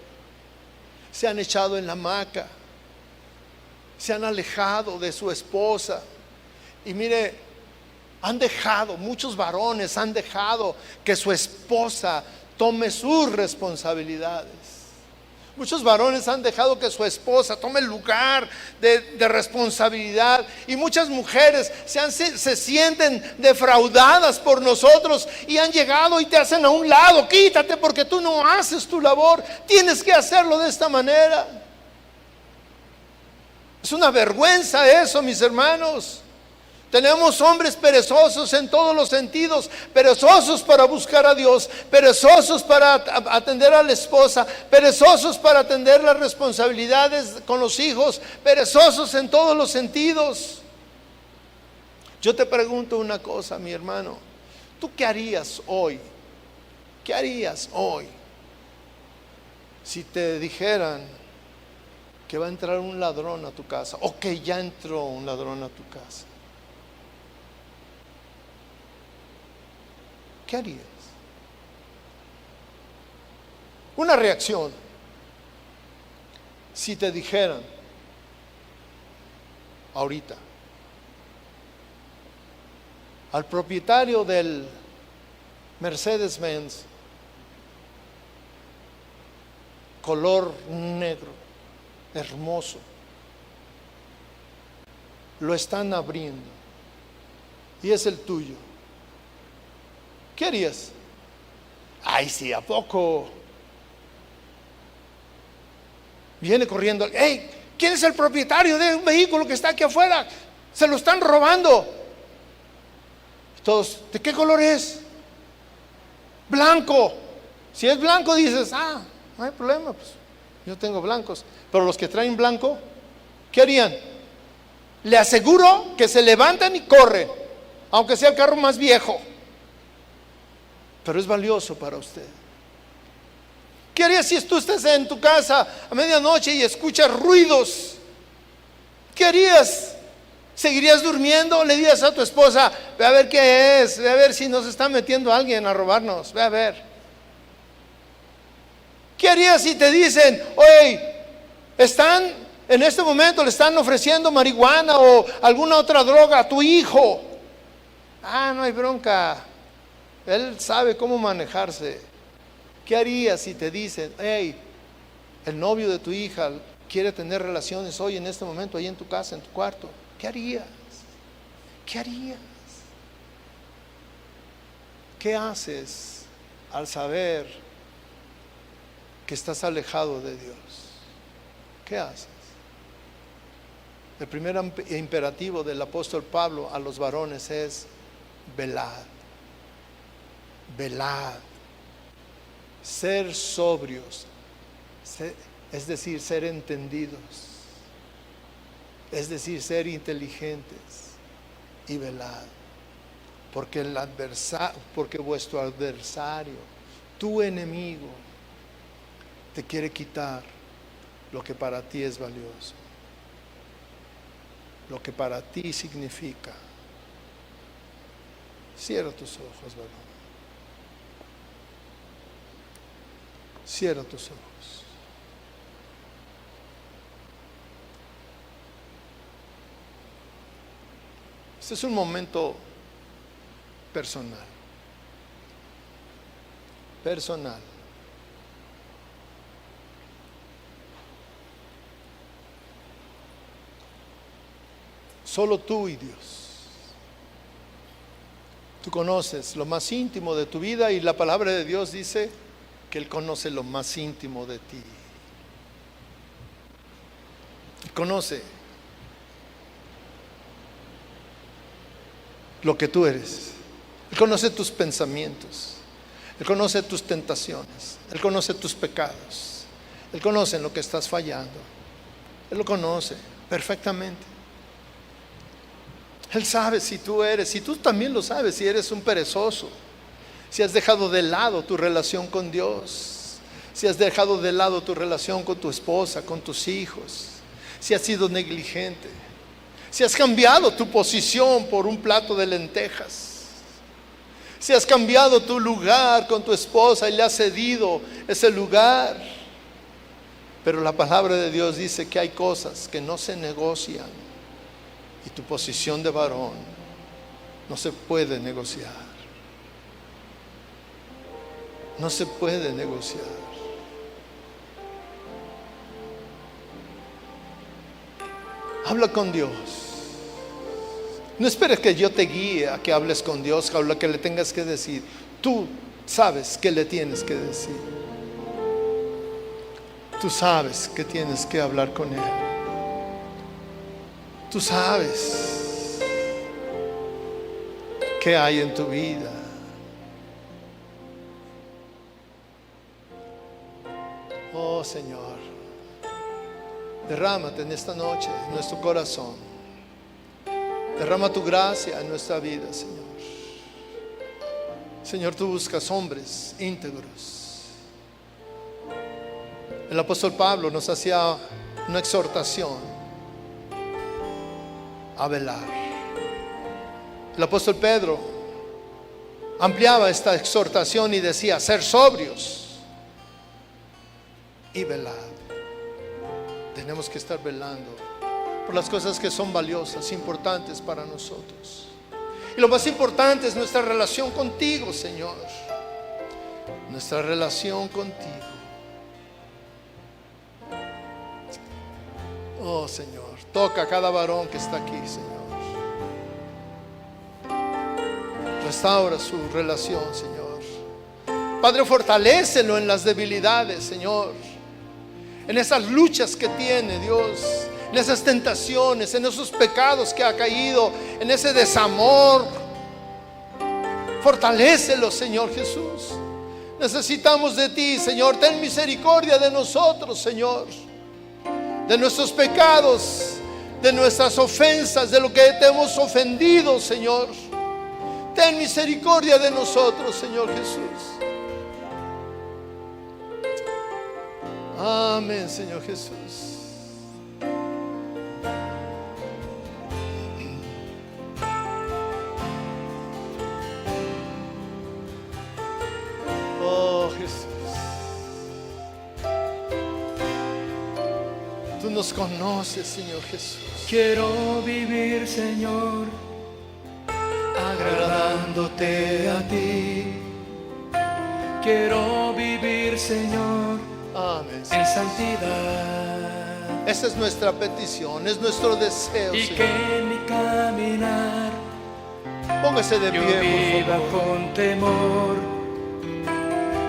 se han echado en la hamaca, se han alejado de su esposa. Y mire, muchos varones han dejado que su esposa tome sus responsabilidades. Muchos varones han dejado que su esposa tome el lugar de responsabilidad. Y muchas mujeres se sienten defraudadas por nosotros y han llegado y te hacen a un lado: quítate porque tú no haces tu labor, tienes que hacerlo de esta manera. Es una vergüenza eso, mis hermanos. Tenemos hombres perezosos en todos los sentidos, perezosos para buscar a Dios, perezosos para atender a la esposa, perezosos para atender las responsabilidades con los hijos, perezosos en todos los sentidos. Yo te pregunto una cosa, mi hermano: ¿tú qué harías hoy? ¿Qué harías hoy si te dijeran que va a entrar un ladrón a tu casa, o que ya entró un ladrón a tu casa? ¿Qué harías? Una reacción. Si te dijeran ahorita: al propietario del Mercedes-Benz color negro, hermoso, lo están abriendo y es el tuyo, ¿qué harías? Ay, sí, ¿a poco? Viene corriendo: hey, ¿quién es el propietario de un vehículo que está aquí afuera? Se lo están robando. Todos, ¿de qué color es? Blanco. Si es blanco dices, no hay problema, pues yo tengo blancos. Pero los que traen blanco, ¿qué harían? Le aseguro que se levantan y corren, aunque sea el carro más viejo, pero es valioso para usted. ¿Qué harías si tú estás en tu casa a medianoche y escuchas ruidos? ¿Qué harías? ¿Seguirías durmiendo? ¿Le dirías a tu esposa, ve a ver qué es, ve a ver si nos está metiendo alguien a robarnos, ve a ver? ¿Qué harías si te dicen, oye, en este momento le están ofreciendo marihuana o alguna otra droga a tu hijo? No hay bronca, él sabe cómo manejarse. ¿Qué harías si te dicen, hey, el novio de tu hija quiere tener relaciones hoy en este momento ahí en tu casa, en tu cuarto? ¿Qué harías? ¿Qué harías? ¿Qué haces al saber que estás alejado de Dios? ¿Qué haces? El primer imperativo del apóstol Pablo a los varones es velad, velad, ser sobrios, es decir, ser entendidos, es decir, ser inteligentes y velad, porque porque vuestro adversario, tu enemigo, te quiere quitar lo que para ti es valioso, lo que para ti significa. Cierra tus ojos, varón. Cierra tus ojos. Este es un momento personal. Personal. Solo tú y Dios. Tú conoces lo más íntimo de tu vida y la palabra de Dios dice que Él conoce lo más íntimo de ti. Conoce lo que tú eres. Él conoce tus pensamientos. Él conoce tus tentaciones. Él conoce tus pecados. Él conoce en lo que estás fallando. Él lo conoce perfectamente. Él sabe si tú también lo sabes, si eres un perezoso, si has dejado de lado tu relación con Dios, si has dejado de lado tu relación con tu esposa, con tus hijos, si has sido negligente, si has cambiado tu posición por un plato de lentejas, si has cambiado tu lugar con tu esposa y le has cedido ese lugar. Pero la palabra de Dios dice que hay cosas que no se negocian. Y tu posición de varón no se puede negociar. No se puede negociar. Habla con Dios. No esperes que yo te guíe a que hables con Dios, a lo que le tengas que decir. Tú sabes qué le tienes que decir. Tú sabes que tienes que hablar con Él. Tú sabes qué hay en tu vida. Oh Señor, derrámate en esta noche en nuestro corazón. Derrama tu gracia en nuestra vida, Señor. Señor, tú buscas hombres íntegros. El apóstol Pablo nos hacía una exhortación a velar. El apóstol Pedro ampliaba esta exhortación y decía: ser sobrios y velad. Tenemos que estar velando por las cosas que son valiosas, importantes para nosotros. Y lo más importante es nuestra relación contigo, Señor. Nuestra relación contigo. Oh Señor, toca a cada varón que está aquí, Señor. Restaura su relación, Señor. Padre, fortalécelo en las debilidades, Señor. En esas luchas que tiene, Dios. En esas tentaciones, en esos pecados que ha caído, en ese desamor Fortalécelos, Señor Jesús. Necesitamos de ti, Señor. Ten misericordia de nosotros, Señor, de nuestros pecados, de nuestras ofensas, de lo que te hemos ofendido, Señor. Ten misericordia de nosotros, Señor Jesús. Amén, Señor Jesús. Oh, Jesús. Tú nos conoces, Señor Jesús. Quiero vivir, Señor, agradándote a ti. Quiero vivir, Señor, Amén. en santidad. Esa es nuestra petición, es nuestro deseo, Y Señor. que en mi caminar Póngase de yo pie, por viva favor. con temor.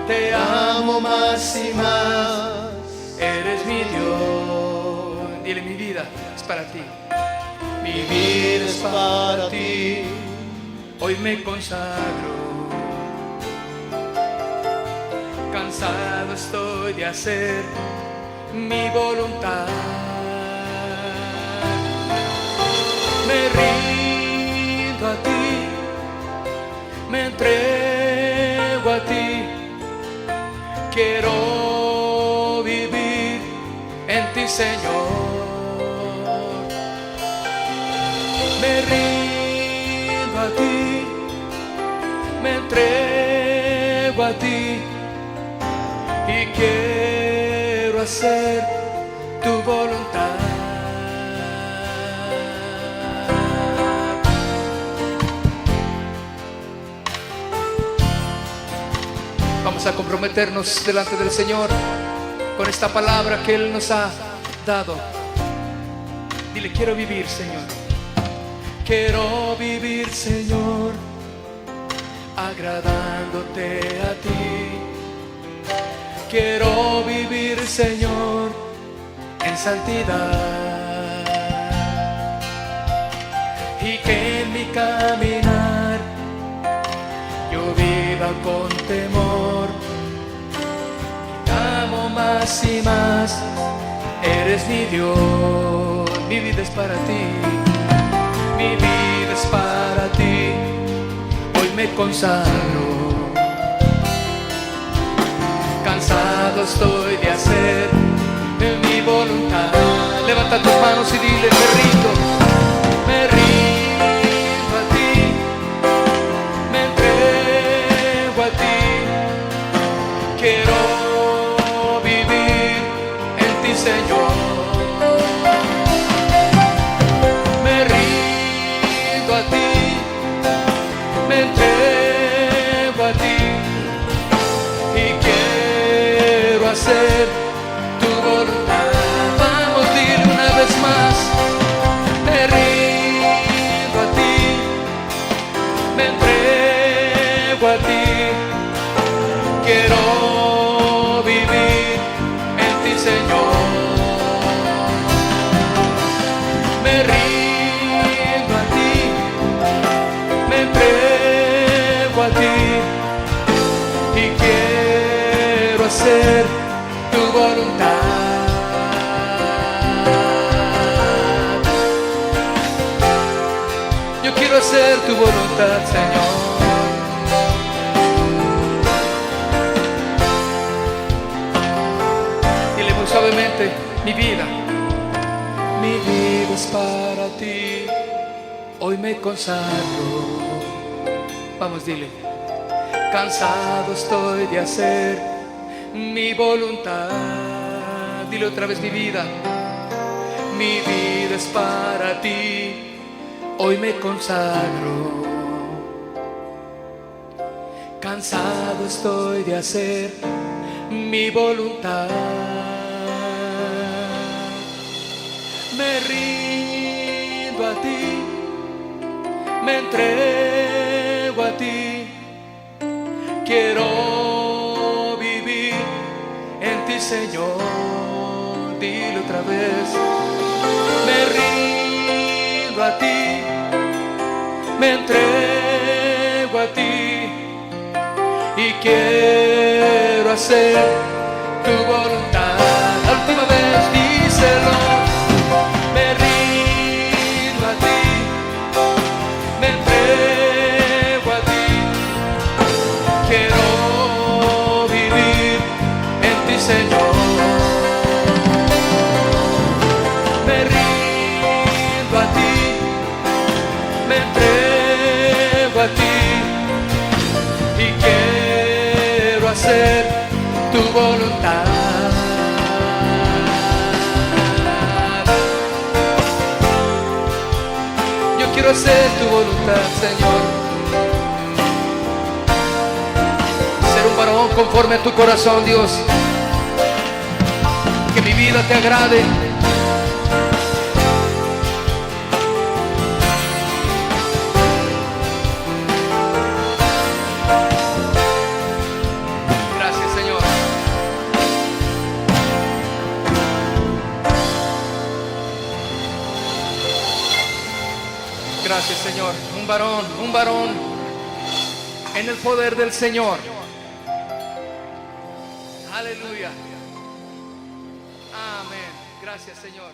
Te amo más y más. Eres mi Dios. Dile, mi vida es para ti. Mi vida es para ti. Hoy me consagro. Cansado estoy de hacer mi voluntad. Me rindo a ti, me entrego a ti. Quiero vivir en ti, Señor. Me rindo a ti, me entrego a ti. Y quiero hacer tu voluntad. Vamos a comprometernos delante del Señor con esta palabra que Él nos ha dado. Dile, quiero vivir, Señor. Quiero vivir, Señor, agradándote a ti. Quiero vivir, Señor, en santidad. Y que en mi caminar yo viva con temor. Te amo más y más. Eres mi Dios. Mi vida es para ti. Mi vida es para ti. Hoy me consagro. Cansado estoy de hacer mi voluntad. Levanta tus manos y dile, me rindo a ti, me entrego a ti. Quiero vivir en ti, Señor. Me rindo a ti, me entrego a ti. Hacer tu voluntad. Vamos, dile una vez más. Me rindo a ti, me entrego a ti. Quiero vivir en ti, Señor. Me rindo a ti, me entrego a ti. Y quiero hacer tu voluntad. Yo quiero hacer tu voluntad, Señor. Dile muy suavemente, mi vida es para ti. Hoy me consagro. Vamos, dile. Cansado estoy de hacer mi voluntad. Dile otra vez, mi vida es para ti. Hoy me consagro. Cansado estoy de hacer mi voluntad. Me rindo a ti, me entrego a ti. Quiero vivir en ti, Señor. Dile otra vez. Me rindo a ti, me entrego a ti. quiero hacer tu voluntad. La última vez díselo. Me rindo a ti, me entrego a ti. Quiero vivir en ti, Señor. Me rindo a ti, me entrego a ti y quiero hacer tu voluntad. Yo quiero hacer tu voluntad, Señor. Ser un varón conforme a tu corazón, Dios. Que mi vida te agrade. Gracias, Señor. Un varón en el poder del Señor. Aleluya. Amén. Gracias, Señor.